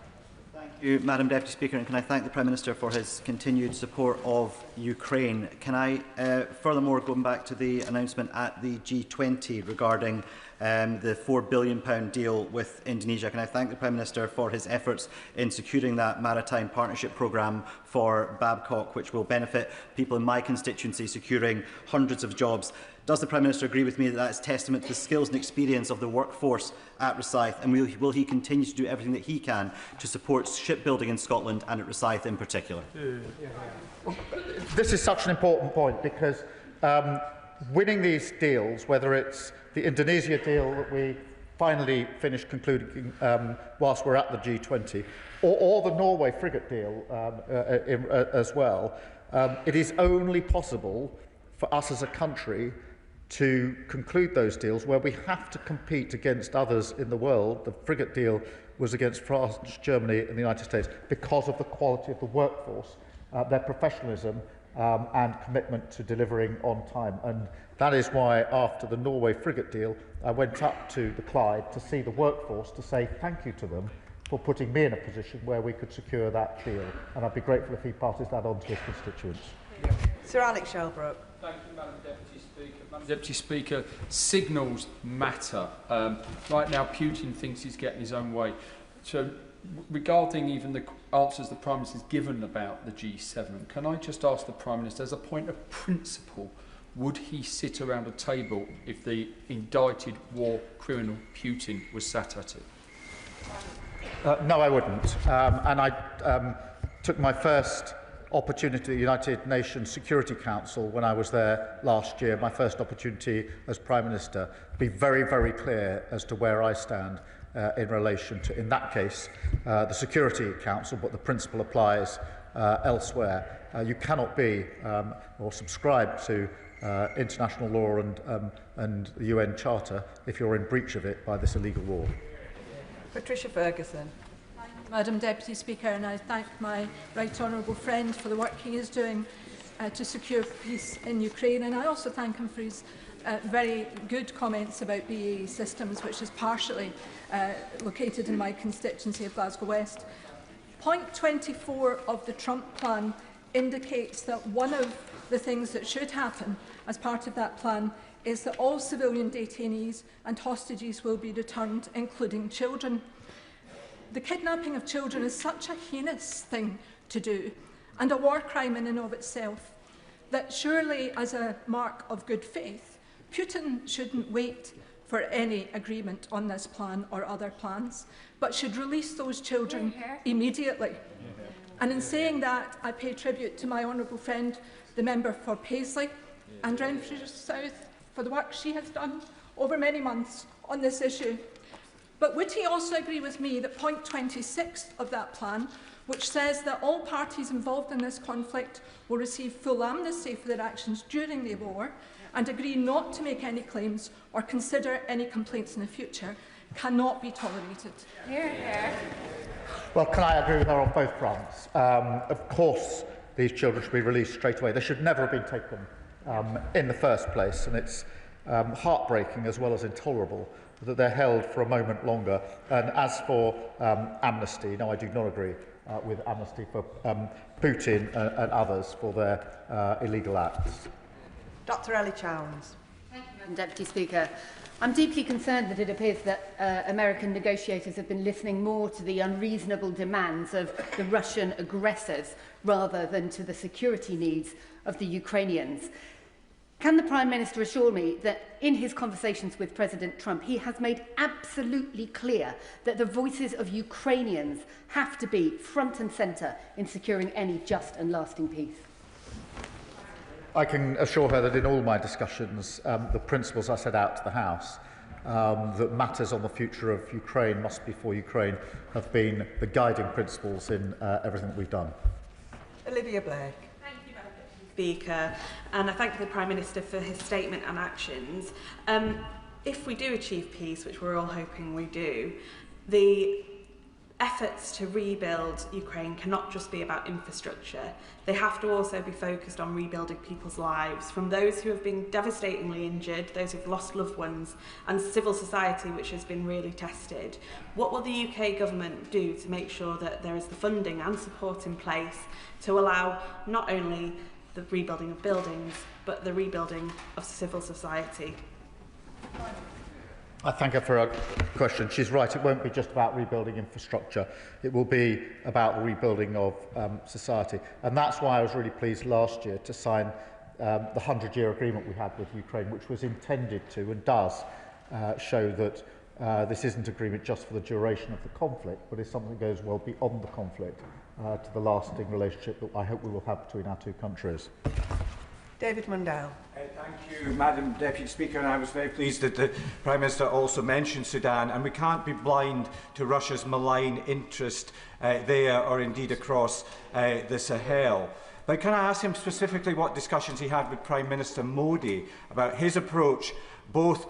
Thank you, Madam Deputy Speaker, and can I thank the Prime Minister for his continued support of Ukraine. Can I, furthermore, going back to the announcement at the G20 regarding the £4 billion deal with Indonesia, can I thank the Prime Minister for his efforts in securing that maritime partnership programme for Babcock, which will benefit people in my constituency, securing hundreds of jobs. Does the Prime Minister agree with me that that is testament to the skills and experience of the workforce at Rosyth, and will he continue to do everything that he can to support shipbuilding in Scotland and at Rosyth in particular? This is such an important point, because winning these deals, whether it's the Indonesia deal that we finally finished concluding whilst we're at the G20, or the Norway frigate deal as well, it is only possible for us as a country to conclude those deals where we have to compete against others in the world. The frigate deal was against France, Germany and the United States because of the quality of the workforce, their professionalism and commitment to delivering on time. And that is why, after the Norway frigate deal, I went up to the Clyde to see the workforce, to say thank you to them for putting me in a position where we could secure that deal. And I'd be grateful if he passes that on to his constituents. Sir Alex Shelbrooke. Thank you, Madam Deputy Speaker. Madam Deputy Speaker, signals matter. Right now, Putin thinks he's getting his own way. So, regarding even the answers the Prime Minister has given about the G7, can I just ask the Prime Minister, as a point of principle, would he sit around a table if the indicted war criminal Putin was sat at it? No, I wouldn't. And I took my first opportunity at the United Nations Security Council when I was there last year, my first opportunity as Prime Minister, be very, very clear as to where I stand in relation to, in that case, the Security Council, but the principle applies elsewhere. You cannot be or subscribe to international law and the UN Charter if you're in breach of it by this illegal war. Patricia Ferguson. Madam Deputy Speaker, and I thank my right honourable friend for the work he is doing to secure peace in Ukraine, and I also thank him for his very good comments about BAE Systems, which is partially located in my constituency of Glasgow West. Point 24 of the Trump plan indicates that one of the things that should happen as part of that plan is that all civilian detainees and hostages will be returned, including children. The kidnapping of children is such a heinous thing to do, and a war crime in and of itself, that surely, as a mark of good faith, Putin shouldn't wait for any agreement on this plan or other plans, but should release those children immediately. And in saying that, I pay tribute to my honourable friend, the member for Paisley and Renfrew South, for the work she has done over many months on this issue. But would he also agree with me that point 26 of that plan, which says that all parties involved in this conflict will receive full amnesty for their actions during the war and agree not to make any claims or consider any complaints in the future, cannot be tolerated? Well, can I agree with her on both fronts? Of course, these children should be released straight away. They should never have been taken in the first place, and it's heartbreaking as well as intolerable that they're held for a moment longer. And as for amnesty, no, I do not agree with amnesty for Putin and others for their illegal acts. Dr. Ellie Chowns. Thank you, Madam Deputy Speaker. I'm deeply concerned that it appears that American negotiators have been listening more to the unreasonable demands of the Russian aggressors rather than to the security needs of the Ukrainians. Can the Prime Minister assure me that in his conversations with President Trump, he has made absolutely clear that the voices of Ukrainians have to be front and centre in securing any just and lasting peace? I can assure her that in all my discussions, the principles I set out to the House, that matters on the future of Ukraine must be for Ukraine, have been the guiding principles in everything that we've done. Olivia Blake. Speaker, and I thank the Prime Minister for his statement and actions. if we do achieve peace, which we're all hoping we do, the efforts to rebuild Ukraine cannot just be about infrastructure. They have to also be focused on rebuilding people's lives, from those who have been devastatingly injured, those who've lost loved ones, and civil society, which has been really tested. What will the UK government do to make sure that there is the funding and support in place to allow not only the rebuilding of buildings, but the rebuilding of civil society? I thank her for her question. She's right, it won't be just about rebuilding infrastructure. It will be about the rebuilding of society. And that's why I was really pleased last year to sign the 100-year agreement we had with Ukraine, which was intended to and does show that this isn't an agreement just for the duration of the conflict, but is something that goes well beyond the conflict to the lasting relationship that I hope we will have between our two countries. David Mundell. Thank you, Madam Deputy Speaker, and I was very pleased that the Prime Minister also mentioned Sudan, and we can't be blind to Russia's malign interest there or indeed across the Sahel. But can I ask him specifically what discussions he had with Prime Minister Modi about his approach both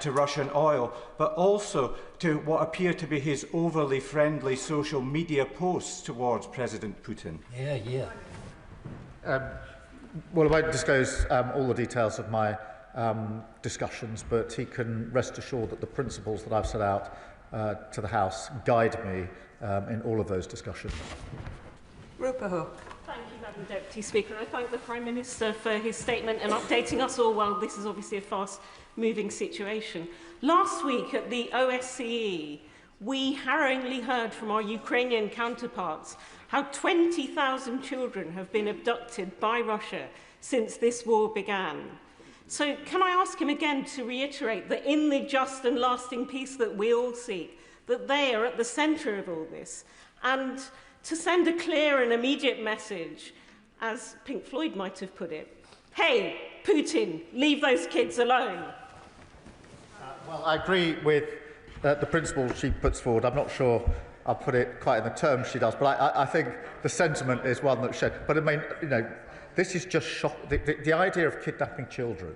to Russian oil, but also to what appear to be his overly friendly social media posts towards President Putin? Well, I won't disclose all the details of my discussions, but he can rest assured that the principles that I've set out to the House guide me in all of those discussions. Rupert Hook. Thank you, Madam Deputy Speaker. I thank the Prime Minister for his statement and updating us all while this is obviously a fast-moving situation. Last week at the OSCE, we harrowingly heard from our Ukrainian counterparts how 20,000 children have been abducted by Russia since this war began. So can I ask him again to reiterate that in the just and lasting peace that we all seek, that they are at the centre of all this, and to send a clear and immediate message, as Pink Floyd might have put it, hey, Putin, leave those kids alone. Well, I agree with the principle she puts forward. I'm not sure I'll put it quite in the terms she does, but I think the sentiment is one that's shared. But I mean, you know, this is just the idea of kidnapping children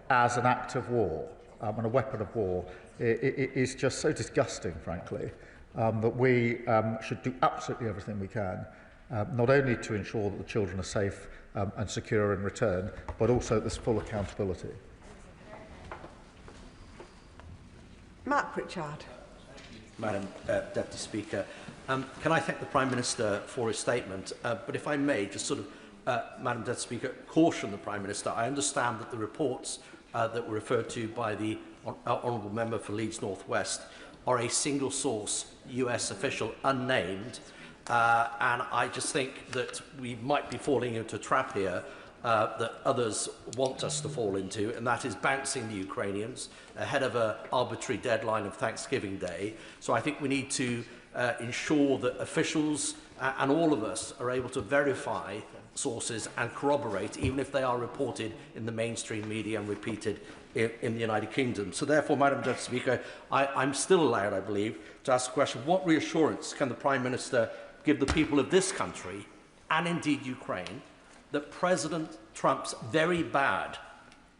as an act of war and a weapon of war is just so disgusting, frankly, that we should do absolutely everything we can, not only to ensure that the children are safe and secure in return, but also there's full accountability. Matt Pritchard. Madam Deputy Speaker, can I thank the Prime Minister for his statement? But if I may, just sort of, Madam Deputy Speaker, caution the Prime Minister. I understand that the reports that were referred to by the Honourable Member for Leeds North West are a single source US official, unnamed, and I just think that we might be falling into a trap here that others want us to fall into, and that is bouncing the Ukrainians ahead of an arbitrary deadline of Thanksgiving Day. So I think we need to ensure that officials and all of us are able to verify sources and corroborate, even if they are reported in the mainstream media and repeated in the United Kingdom. So therefore, Madam Deputy Speaker, I'm still allowed, I believe, to ask the question, what reassurance can the Prime Minister give the people of this country, and indeed Ukraine, that President Trump's very bad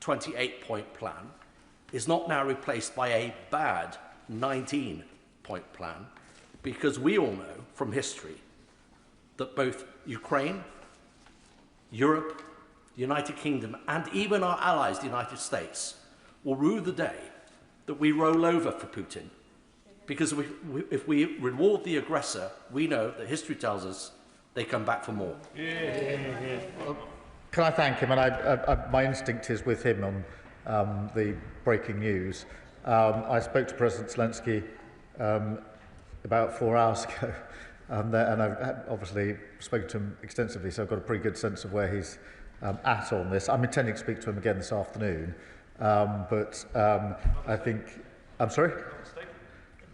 28-point plan is not now replaced by a bad 19-point plan, because we all know from history that both Ukraine, Europe, the United Kingdom, and even our allies, the United States, will rue the day that we roll over for Putin. Because if we reward the aggressor, we know that history tells us they come back for more. Well, can I thank him? And my instinct is with him on the breaking news. I spoke to President Zelensky about 4 hours ago, and I've obviously spoken to him extensively, so I've got a pretty good sense of where he's at on this. I'm intending to speak to him again this afternoon, but I think... I'm sorry?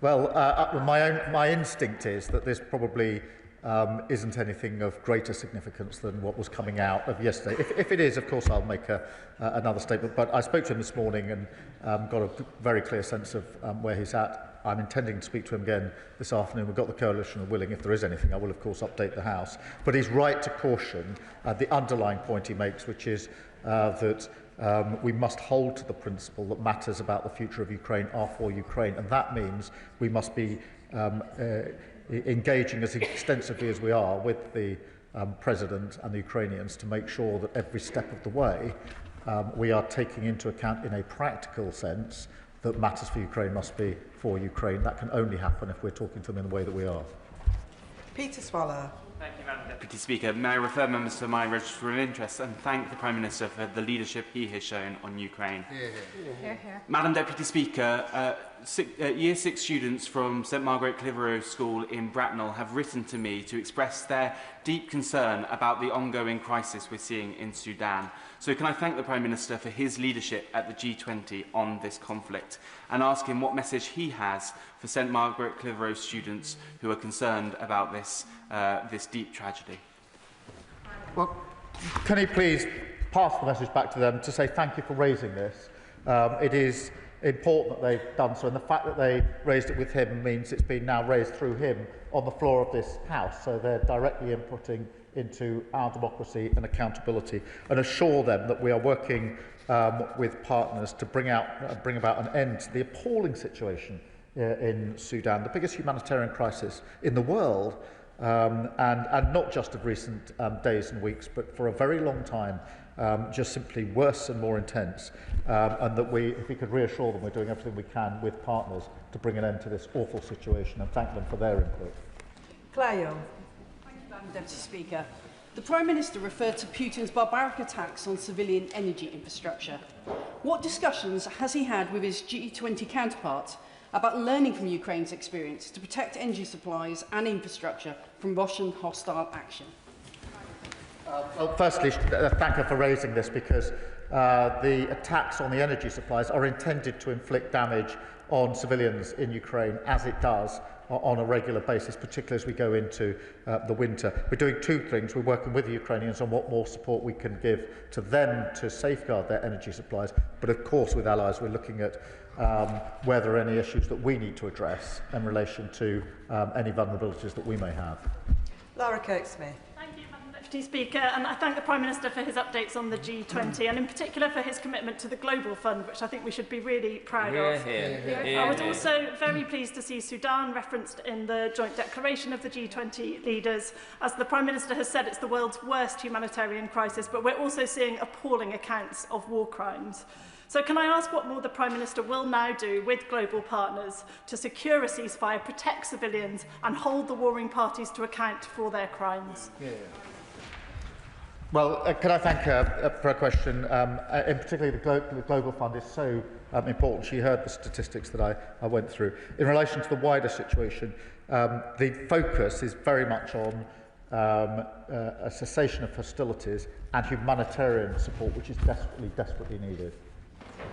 Well, my instinct is that this probably isn't anything of greater significance than what was coming out of yesterday. If it is, of course, I'll make another statement. But I spoke to him this morning and got a very clear sense of where he's at. I'm intending to speak to him again this afternoon. We've got the coalition are willing. If there is anything, I will, of course, update the House. But he's right to caution the underlying point he makes, which is that we must hold to the principle that matters about the future of Ukraine are for Ukraine, and that means we must be engaging as extensively as we are with the President and the Ukrainians to make sure that every step of the way we are taking into account in a practical sense that matters for Ukraine must be for Ukraine. That can only happen if we're talking to them in the way that we are. Peter Swallow. Thank you, Madam Deputy Speaker. May I refer members to my register of interest and thank the Prime Minister for the leadership he has shown on Ukraine. Madam Deputy Speaker, Year 6 students from St Margaret Clitheroe School in Bracknell have written to me to express their deep concern about the ongoing crisis we're seeing in Sudan. So can I thank the Prime Minister for his leadership at the G20 on this conflict and ask him what message he has for St Margaret Clitheroe students who are concerned about this deep tragedy? Well, can he please pass the message back to them to say thank you for raising this? It is important that they've done so, and the fact that they raised it with him means it's been now raised through him on the floor of this House, so they're directly inputting into our democracy and accountability, and assure them that we are working with partners to bring about an end to the appalling situation in Sudan, the biggest humanitarian crisis in the world, and not just of recent days and weeks, but for a very long time, just simply worse and more intense, and that if we could reassure them we're doing everything we can with partners to bring an end to this awful situation, and thank them for their input. Claire Young. Thank you, Madam Deputy Speaker. The Prime Minister referred to Putin's barbaric attacks on civilian energy infrastructure. What discussions has he had with his G20 counterparts about learning from Ukraine's experience to protect energy supplies and infrastructure from Russian hostile action? Well, firstly, thank her for raising this, because the attacks on the energy supplies are intended to inflict damage on civilians in Ukraine, as it does on a regular basis, particularly as we go into the winter. We're doing two things. We're working with the Ukrainians on what more support we can give to them to safeguard their energy supplies, but of course with allies we're looking at where there are any issues that we need to address in relation to any vulnerabilities that we may have. Laura Kirk-Smith. Thank you, Madam Deputy Speaker, and I thank the Prime Minister for his updates on the G20 and in particular for his commitment to the Global Fund, which I think we should be really proud of. I was also very pleased to see Sudan referenced in the joint declaration of the G20 leaders. As the Prime Minister has said, it's the world's worst humanitarian crisis, but we're also seeing appalling accounts of war crimes. So can I ask what more the Prime Minister will now do with global partners to secure a ceasefire, protect civilians and hold the warring parties to account for their crimes? Well, can I thank her for a question? In particular, the Global Fund is so important. She heard the statistics that I went through. In relation to the wider situation, the focus is very much on a cessation of hostilities and humanitarian support, which is desperately needed.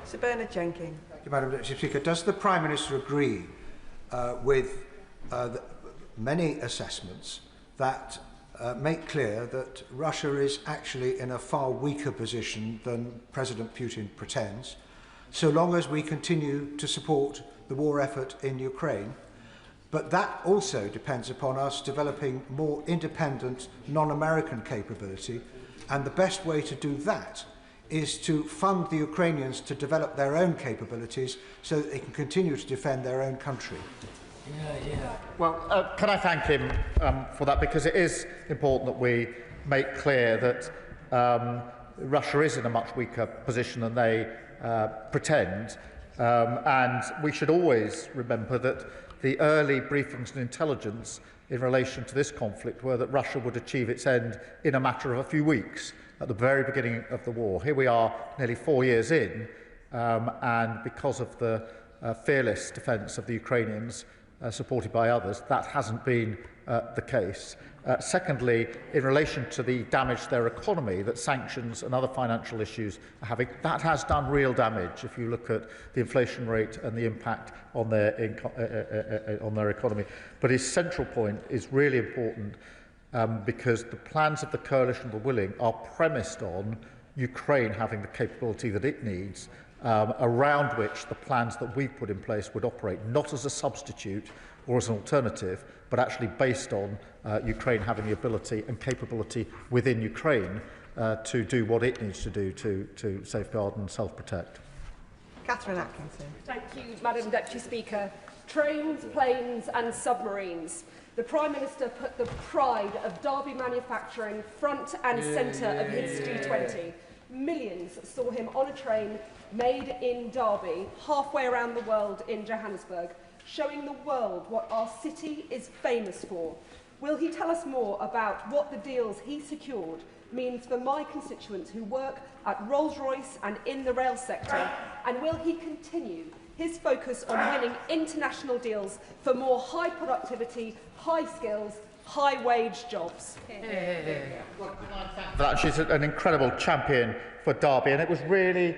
Sir Bernard Jenkins. Thank you, Madam Deputy Speaker. Does the Prime Minister agree with many assessments that make clear that Russia is actually in a far weaker position than President Putin pretends, so long as we continue to support the war effort in Ukraine? But that also depends upon us developing more independent, non-American capability, and the best way to do that is to fund the Ukrainians to develop their own capabilities so that they can continue to defend their own country. Well, can I thank him for that, because it is important that we make clear that Russia is in a much weaker position than they pretend, and we should always remember that the early briefings and intelligence in relation to this conflict were that Russia would achieve its end in a matter of a few weeks at the very beginning of the war. Here we are nearly 4 years in, and because of the fearless defence of the Ukrainians, supported by others, that hasn't been the case. Secondly, in relation to the damage to their economy that sanctions and other financial issues are having, that has done real damage if you look at the inflation rate and the impact on their economy. But his central point is really important because the plans of the coalition of the willing are premised on Ukraine having the capability that it needs, around which the plans that we've put in place would operate, not as a substitute or as an alternative, but actually based on Ukraine having the ability and capability within Ukraine to do what it needs to do to safeguard and self-protect. Catherine Atkinson. Thank you, Madam Deputy Speaker. Trains, planes and submarines. The Prime Minister put the pride of Derby manufacturing front and centre of his G20. Millions saw him on a train made in Derby, halfway around the world in Johannesburg, showing the world what our city is famous for. Will he tell us more about what the deals he secured means for my constituents who work at Rolls-Royce and in the rail sector? And will he continue his focus on winning international deals for more high productivity, high skills, high wage jobs? That she's an incredible champion for Derby, and it was really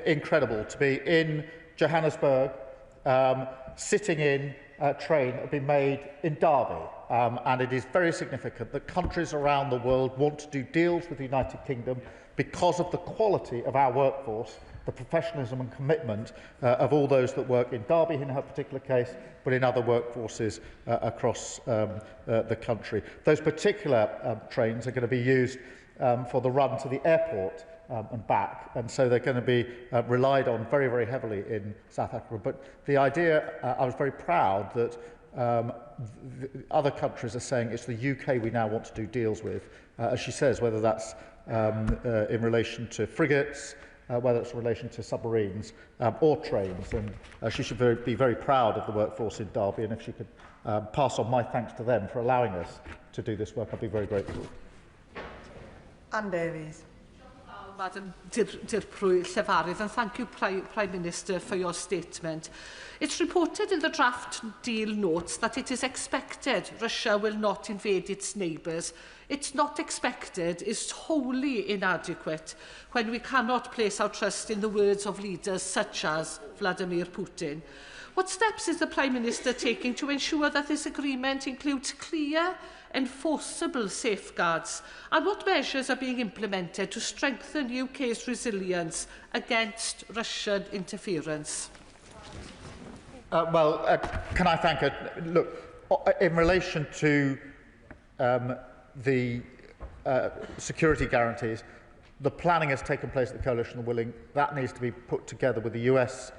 incredible to be in Johannesburg, sitting in a train that had been made in Derby. And it is very significant that countries around the world want to do deals with the United Kingdom because of the quality of our workforce, the professionalism and commitment of all those that work in Derby in her particular case, but in other workforces across the country. Those particular trains are going to be used for the run to the airport and back, and so they're going to be relied on very, very heavily in South Africa. But the idea, I was very proud that other countries are saying it's the UK we now want to do deals with, as she says, whether that's in relation to frigates, whether it's in relation to submarines or trains. And she should be very proud of the workforce in Derby, and if she could pass on my thanks to them for allowing us to do this work, I'd be very grateful. Anne Davies. Madam Llefarydd, and thank you, Prime Minister, for your statement. It's reported in the draft deal notes that it is expected Russia will not invade its neighbours. It's not expected is wholly inadequate when we cannot place our trust in the words of leaders such as Vladimir Putin. What steps is the Prime Minister taking to ensure that this agreement includes clear, enforceable safeguards, and what measures are being implemented to strengthen the UK's resilience against Russian interference? Can I thank her? Look, in relation to the security guarantees, the planning has taken place at the Coalition of the Willing. That needs to be put together with the US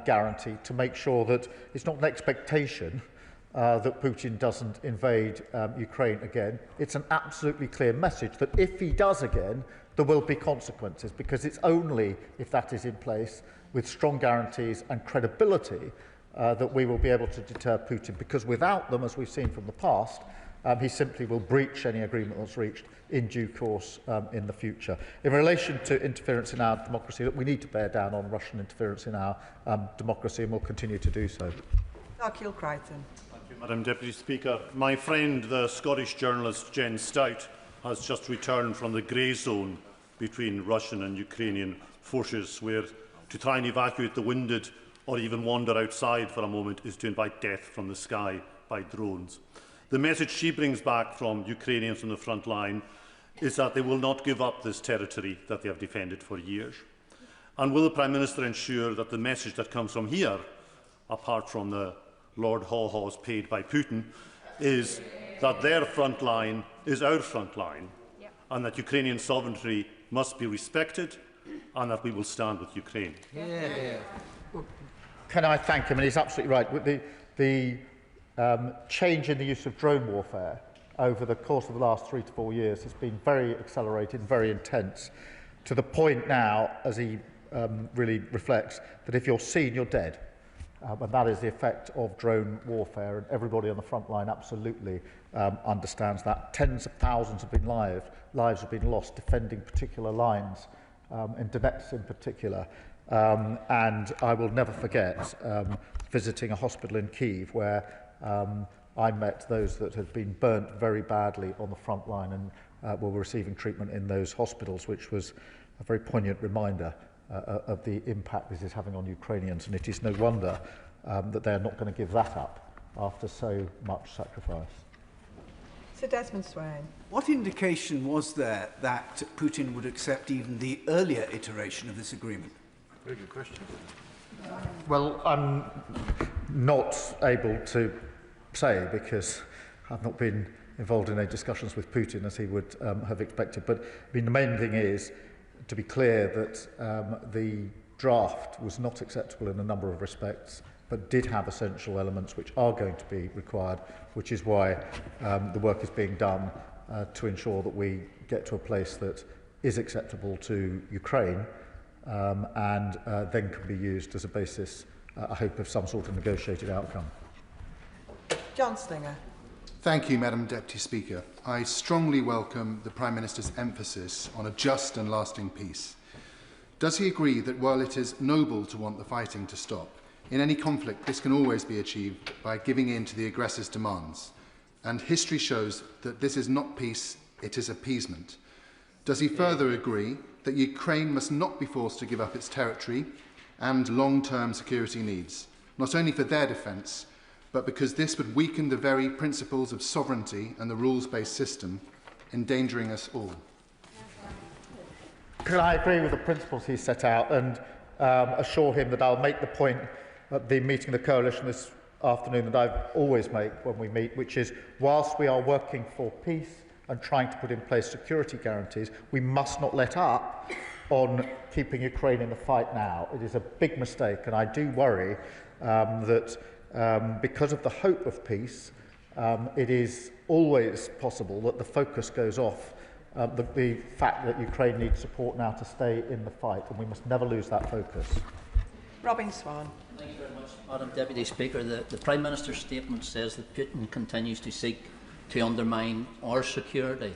guarantee to make sure that it's not an expectation that Putin doesn't invade Ukraine again. It's an absolutely clear message that if he does again, there will be consequences, because it's only if that is in place with strong guarantees and credibility that we will be able to deter Putin, because without them, as we've seen from the past, he simply will breach any agreement that's reached in due course in the future. In relation to interference in our democracy, look, we need to bear down on Russian interference in our democracy, and we'll continue to do so. Archil Crichton. Madam Deputy Speaker, my friend, the Scottish journalist Jen Stout, has just returned from the grey zone between Russian and Ukrainian forces, where to try and evacuate the wounded or even wander outside for a moment is to invite death from the sky by drones. The message she brings back from Ukrainians on the front line is that they will not give up this territory that they have defended for years. And will the Prime Minister ensure that the message that comes from here, apart from the Lord Haw-Haws paid by Putin, is that their front line is our front line, and that Ukrainian sovereignty must be respected, and that we will stand with Ukraine? Can I thank him? And he's absolutely right. The change in the use of drone warfare over the course of the last 3 to 4 years has been very accelerated, very intense, to the point now, as he really reflects, that if you're seen, you're dead. And that is the effect of drone warfare, and everybody on the front line absolutely understands that. Tens of thousands have been lives have been lost defending particular lines, in Donetsk in particular. And I will never forget visiting a hospital in Kyiv where I met those that had been burnt very badly on the front line and were receiving treatment in those hospitals, which was a very poignant reminder of the impact this is having on Ukrainians, and it is no wonder that they are not going to give that up after so much sacrifice. Sir Desmond Swain. What indication was there that Putin would accept even the earlier iteration of this agreement? Very good question. Well, I'm not able to say, because I've not been involved in any discussions with Putin, as he would have expected. But I mean, the main thing is to be clear that the draft was not acceptable in a number of respects, but did have essential elements which are going to be required, which is why the work is being done to ensure that we get to a place that is acceptable to Ukraine and then can be used as a basis, I hope, of some sort of negotiated outcome. John Slinger. Thank you, Madam Deputy Speaker. I strongly welcome the Prime Minister's emphasis on a just and lasting peace. Does he agree that while it is noble to want the fighting to stop, in any conflict this can always be achieved by giving in to the aggressor's demands? And history shows that this is not peace, it is appeasement. Does he further agree that Ukraine must not be forced to give up its territory and long-term security needs, not only for their defence, but because this would weaken the very principles of sovereignty and the rules-based system, endangering us all? Can I agree with the principles he set out and assure him that I'll make the point at the meeting of the Coalition this afternoon that I always make when we meet, which is whilst we are working for peace and trying to put in place security guarantees, we must not let up on keeping Ukraine in the fight now. It is a big mistake, and I do worry that because of the hope of peace, it is always possible that the focus goes off the fact that Ukraine needs support now to stay in the fight, and we must never lose that focus. Robin Swan. Thank you very much, Madam Deputy Speaker. The Prime Minister's statement says that Putin continues to seek to undermine our security.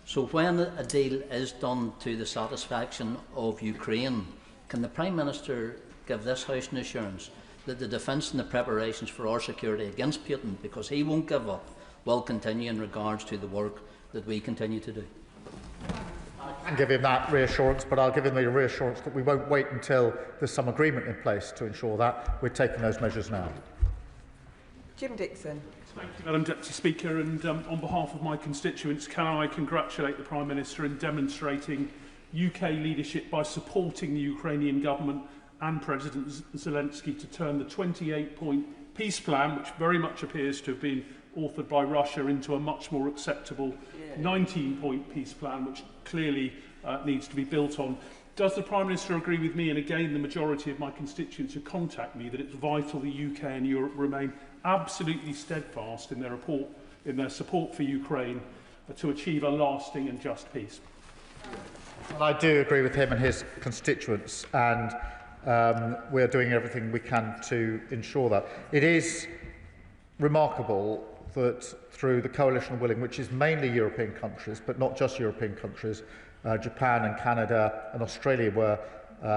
So when a deal is done to the satisfaction of Ukraine, can the Prime Minister give this House an assurance that the defence and the preparations for our security against Putin, because he won't give up, will continue in regards to the work that we continue to do? I can give him that reassurance, but I'll give him the reassurance that we won't wait until there's some agreement in place to ensure that. We're taking those measures now. Jim Dixon. Thank you, Madam Deputy Speaker, and on behalf of my constituents, can I congratulate the Prime Minister in demonstrating UK leadership by supporting the Ukrainian government and President Zelensky to turn the 28-point peace plan, which very much appears to have been authored by Russia, into a much more acceptable 19-point peace plan, which clearly needs to be built on. Does the Prime Minister agree with me, and again the majority of my constituents who contact me, that it's vital the UK and Europe remain absolutely steadfast in their support for Ukraine to achieve a lasting and just peace? Well, I do agree with him and his constituents, and we are doing everything we can to ensure that. It is remarkable that through the coalition of willing, which is mainly European countries, but not just European countries, Japan and Canada and Australia were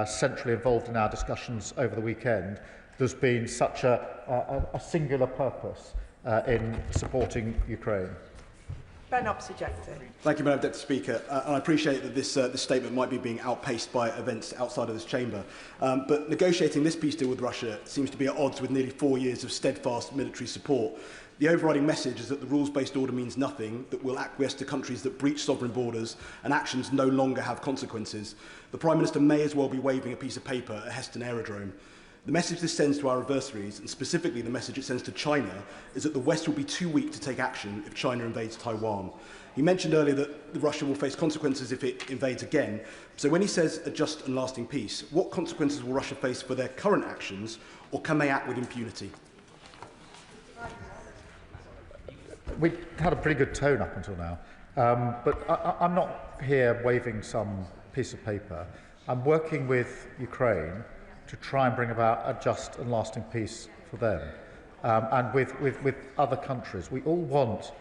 centrally involved in our discussions over the weekend, there's been such a singular purpose in supporting Ukraine. Ben Opsy-Jackson. Thank you, Madam Deputy Speaker. And I appreciate that this statement might be being outpaced by events outside of this chamber. But negotiating this peace deal with Russia seems to be at odds with nearly 4 years of steadfast military support. The overriding message is that the rules-based order means nothing, that we'll acquiesce to countries that breach sovereign borders, and actions no longer have consequences. The Prime Minister may as well be waving a piece of paper at Heston Aerodrome. The message this sends to our adversaries, and specifically the message it sends to China, is that the West will be too weak to take action if China invades Taiwan. He mentioned earlier that Russia will face consequences if it invades again. So when he says a just and lasting peace, what consequences will Russia face for their current actions, or can they act with impunity? We had a pretty good tone up until now, but I'm not here waving some piece of paper. I'm working with Ukraine to try and bring about a just and lasting peace for them, and with other countries. We all want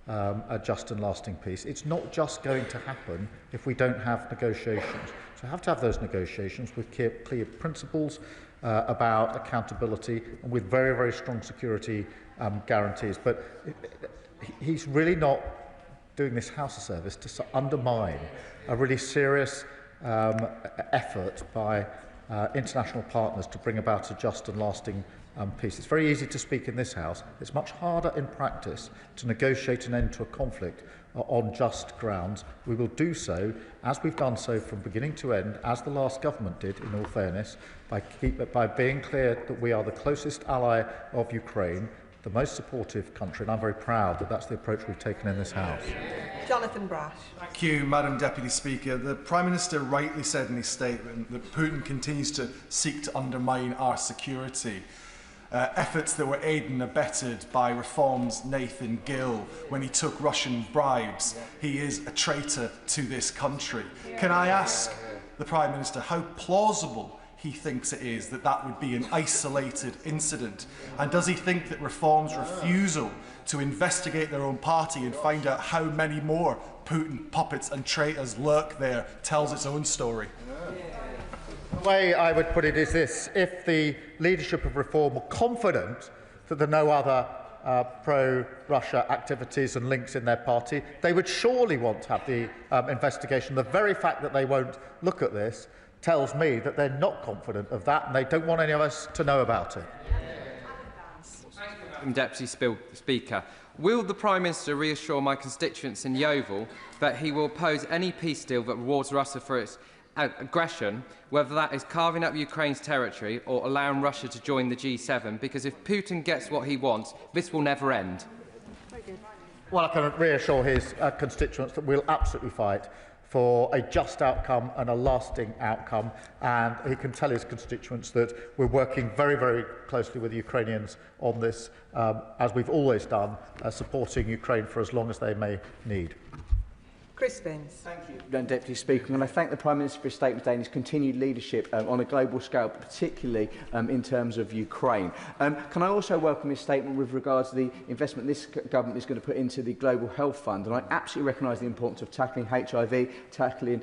a just and lasting peace. It's not just going to happen if we don't have negotiations. So we have to have those negotiations with clear principles about accountability and with very, very strong security guarantees. But he's really not doing this House a service to undermine a really serious effort by international partners to bring about a just and lasting peace. It's very easy to speak in this House. It's much harder in practice to negotiate an end to a conflict on just grounds. We will do so, as we've done so from beginning to end, as the last government did, in all fairness, by being clear that we are the closest ally of Ukraine, the most supportive country, and I'm very proud that that's the approach we've taken in this House. Jonathan Brash. Thank you, Madam Deputy Speaker. The Prime Minister rightly said in his statement that Putin continues to seek to undermine our security. Efforts that were aided and abetted by Reform's Nathan Gill when he took Russian bribes. He is a traitor to this country. Can I ask the Prime Minister how plausible he thinks it is that that would be an isolated incident? And does he think that Reform's refusal to investigate their own party and find out how many more Putin puppets and traitors lurk there tells its own story? The way I would put it is this: if the leadership of Reform were confident that there are no other pro-Russia activities and links in their party, they would surely want to have the investigation. The very fact that they won't look at this tells me that they're not confident of that and they don't want any of us to know about it. Deputy Speaker, will the Prime Minister reassure my constituents in Yeovil that he will oppose any peace deal that rewards Russia for its aggression, whether that is carving up Ukraine's territory or allowing Russia to join the G7, because if Putin gets what he wants, this will never end? Well, I can reassure his constituents that we'll absolutely fight for a just outcome and a lasting outcome, and he can tell his constituents that we're working very, very closely with the Ukrainians on this, as we've always done, supporting Ukraine for as long as they may need. Chris Spence. Thank you, Deputy Speaker. And I thank the Prime Minister for his statement today and his continued leadership on a global scale, particularly in terms of Ukraine. Can I also welcome his statement with regards to the investment this government is going to put into the Global Health Fund? And I absolutely recognise the importance of tackling HIV, tackling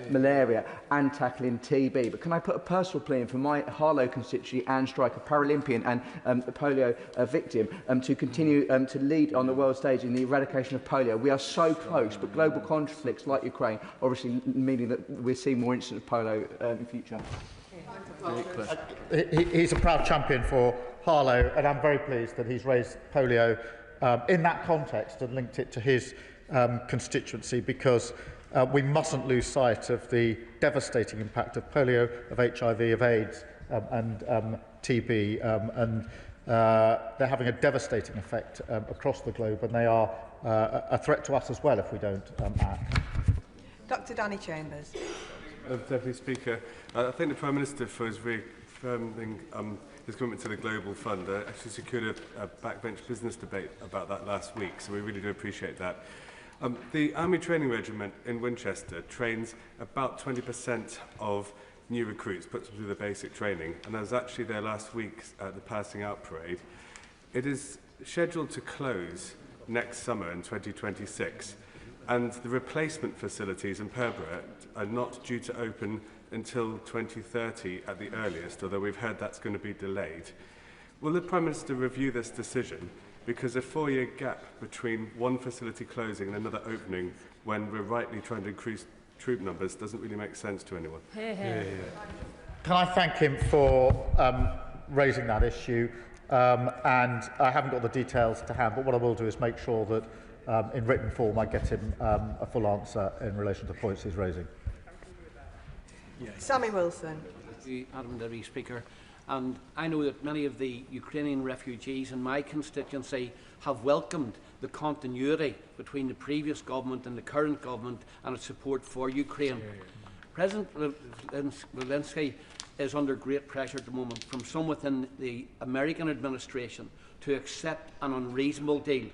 malaria and tackling TB. But can I put a personal plea in for my Harlow constituency, Anne Strike, a Paralympian and a polio victim, to continue to lead on the world stage in the eradication of polio? We are so close, but global conflicts like Ukraine obviously meaning that we're seeing more incidents of polio in future. He's a proud champion for Harlow, and I'm very pleased that he's raised polio in that context and linked it to his constituency, because we mustn't lose sight of the devastating impact of polio, of HIV, of AIDS and TB, and they're having a devastating effect across the globe, and they are a threat to us as well if we don't act. Dr Danny Chambers. Deputy Speaker, I thank the Prime Minister for his reaffirming his commitment to the Global Fund. I actually secured a backbench business debate about that last week, so we really do appreciate that. The Army Training Regiment in Winchester trains about 20% of new recruits, puts them through the basic training, and I was actually there last week at the Passing Out Parade. It is scheduled to close next summer in 2026, and the replacement facilities in Perborough are not due to open until 2030 at the earliest, although we've heard that's going to be delayed. Will the Prime Minister review this decision? Because a 4-year gap between one facility closing and another opening when we're rightly trying to increase troop numbers doesn't really make sense to anyone. Can I thank him for raising that issue? And I haven't got the details to hand, but what I will do is make sure that in written form I get him a full answer in relation to the points he's raising. Sammy Wilson. Thank you, Madam Deputy Speaker. And I know that many of the Ukrainian refugees in my constituency have welcomed the continuity between the previous government and the current government and its support for Ukraine. President Zelensky is under great pressure at the moment from some within the American administration to accept an unreasonable deal.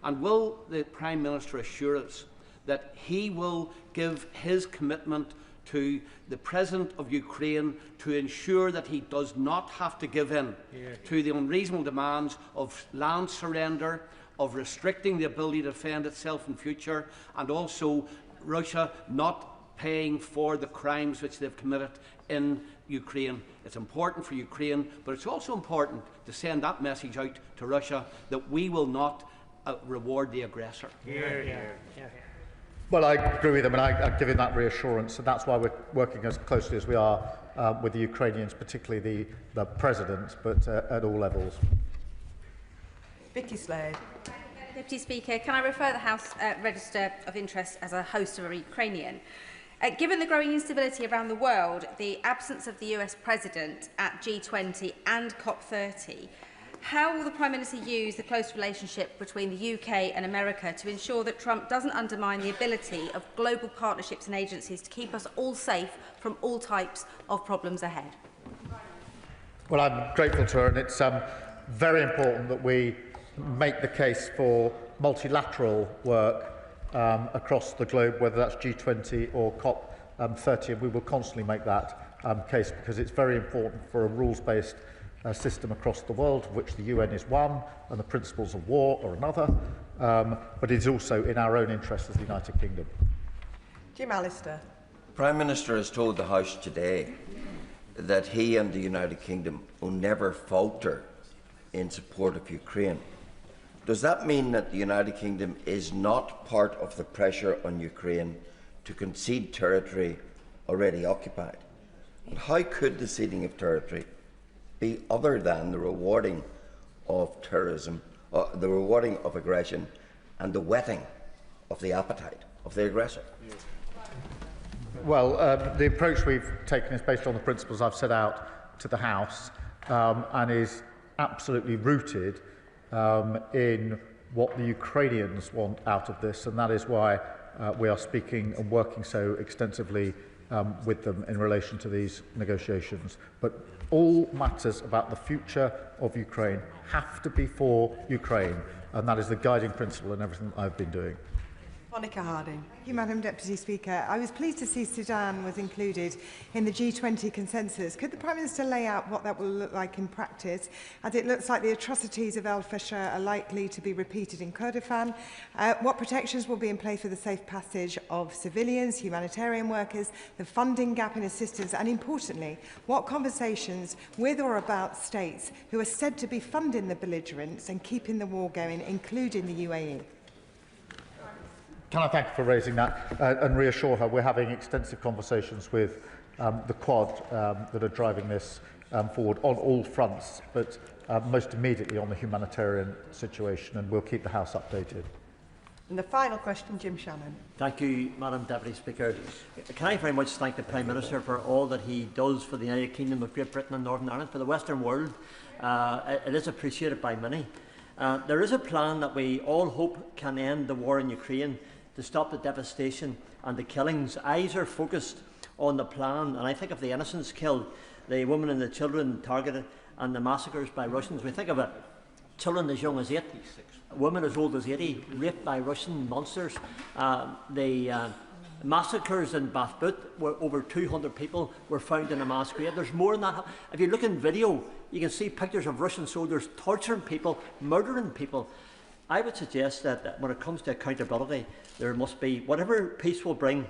And will the Prime Minister assure us that he will give his commitment to the President of Ukraine to ensure that he does not have to give in to the unreasonable demands of land surrender, of restricting the ability to defend itself in future, and also Russia not paying for the crimes which they've committed in Ukraine? It's important for Ukraine, but it's also important to send that message out to Russia that we will not reward the aggressor. Well, I agree with him, and I give him that reassurance, and that's why we're working as closely as we are with the Ukrainians, particularly the President, but at all levels. Vicky Slade. Deputy Speaker, can I refer the House Register of Interest as a host of a Ukrainian? Given the growing instability around the world, the absence of the US President at G20 and COP30, How will the Prime Minister use the close relationship between the UK and America to ensure that Trump doesn't undermine the ability of global partnerships and agencies to keep us all safe from all types of problems ahead? Well, I'm grateful to her, and it's very important that we make the case for multilateral work across the globe, whether that's G20 or COP30, and we will constantly make that case, because it's very important for a rules-based system across the world, of which the UN is one, and the principles of war are another, but it is also in our own interest as the United Kingdom. Jim Allister. The Prime Minister has told the House today that he and the United Kingdom will never falter in support of Ukraine. Does that mean that the United Kingdom is not part of the pressure on Ukraine to concede territory already occupied? And how could the ceding of territory be other than the rewarding of terrorism, the rewarding of aggression, and the whetting of the appetite of the aggressor? Well, the approach we've taken is based on the principles I've set out to the House, and is absolutely rooted in what the Ukrainians want out of this, and that is why we are speaking and working so extensively with them in relation to these negotiations. But all matters about the future of Ukraine have to be for Ukraine, and that is the guiding principle in everything I've been doing. Monica Harding. Thank you, Madam Deputy Speaker. I was pleased to see Sudan was included in the G20 consensus. Could the Prime Minister lay out what that will look like in practice, as it looks like the atrocities of El Fasher are likely to be repeated in Kurdistan? What protections will be in place for the safe passage of civilians, humanitarian workers, the funding gap in assistance, and importantly, what conversations with or about states who are said to be funding the belligerents and keeping the war going, including the UAE? Can I thank you for raising that and reassure her we're having extensive conversations with the Quad that are driving this forward on all fronts, but most immediately on the humanitarian situation, and we'll keep the House updated. And the final question, Jim Shannon. Thank you, Madam Deputy Speaker. Can I very much thank the Prime Minister for all that he does for the United Kingdom of Great Britain and Northern Ireland, for the Western world. It is appreciated by many. There is a plan that we all hope can end the war in Ukraine, to stop the devastation and the killings. Eyes are focused on the plan, and I think of the innocents killed, the women and the children targeted, and the massacres by Russians. We think of it, children as young as 8, women as old as 80, raped by Russian monsters. The massacres in Bathboot, where over 200 people were found in a mass grave. There's more than that. If you look in video, you can see pictures of Russian soldiers torturing people, murdering people. I would suggest that when it comes to accountability, there must be, whatever peace will bring,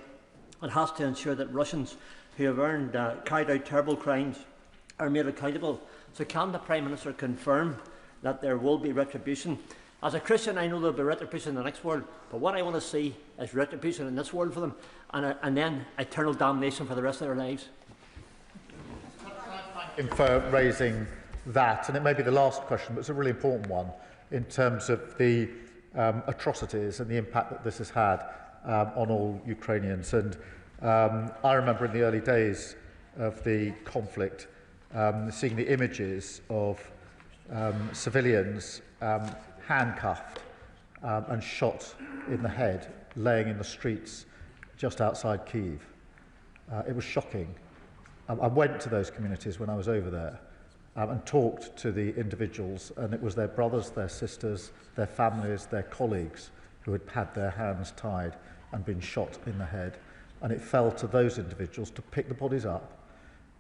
it has to ensure that Russians who have carried out terrible crimes are made accountable. So can the Prime Minister confirm that there will be retribution? As a Christian, I know there will be retribution in the next world, but what I want to see is retribution in this world for them, and then eternal damnation for the rest of their lives. Thank you for raising that, and it may be the last question, but it's a really important one, in terms of the atrocities and the impact that this has had on all Ukrainians. And I remember in the early days of the conflict seeing the images of civilians handcuffed and shot in the head, laying in the streets just outside Kyiv. It was shocking. I went to those communities when I was over there, and talked to the individuals, and it was their brothers, their sisters, their families, their colleagues who had had their hands tied and been shot in the head. And it fell to those individuals to pick the bodies up,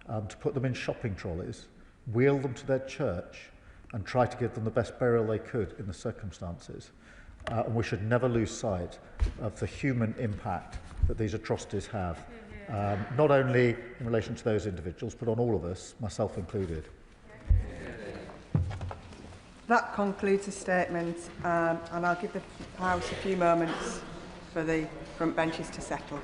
to put them in shopping trolleys, wheel them to their church, and try to give them the best burial they could in the circumstances. And we should never lose sight of the human impact that these atrocities have, not only in relation to those individuals, but on all of us, myself included. That concludes the statement, and I'll give the House a few moments for the front benches to settle.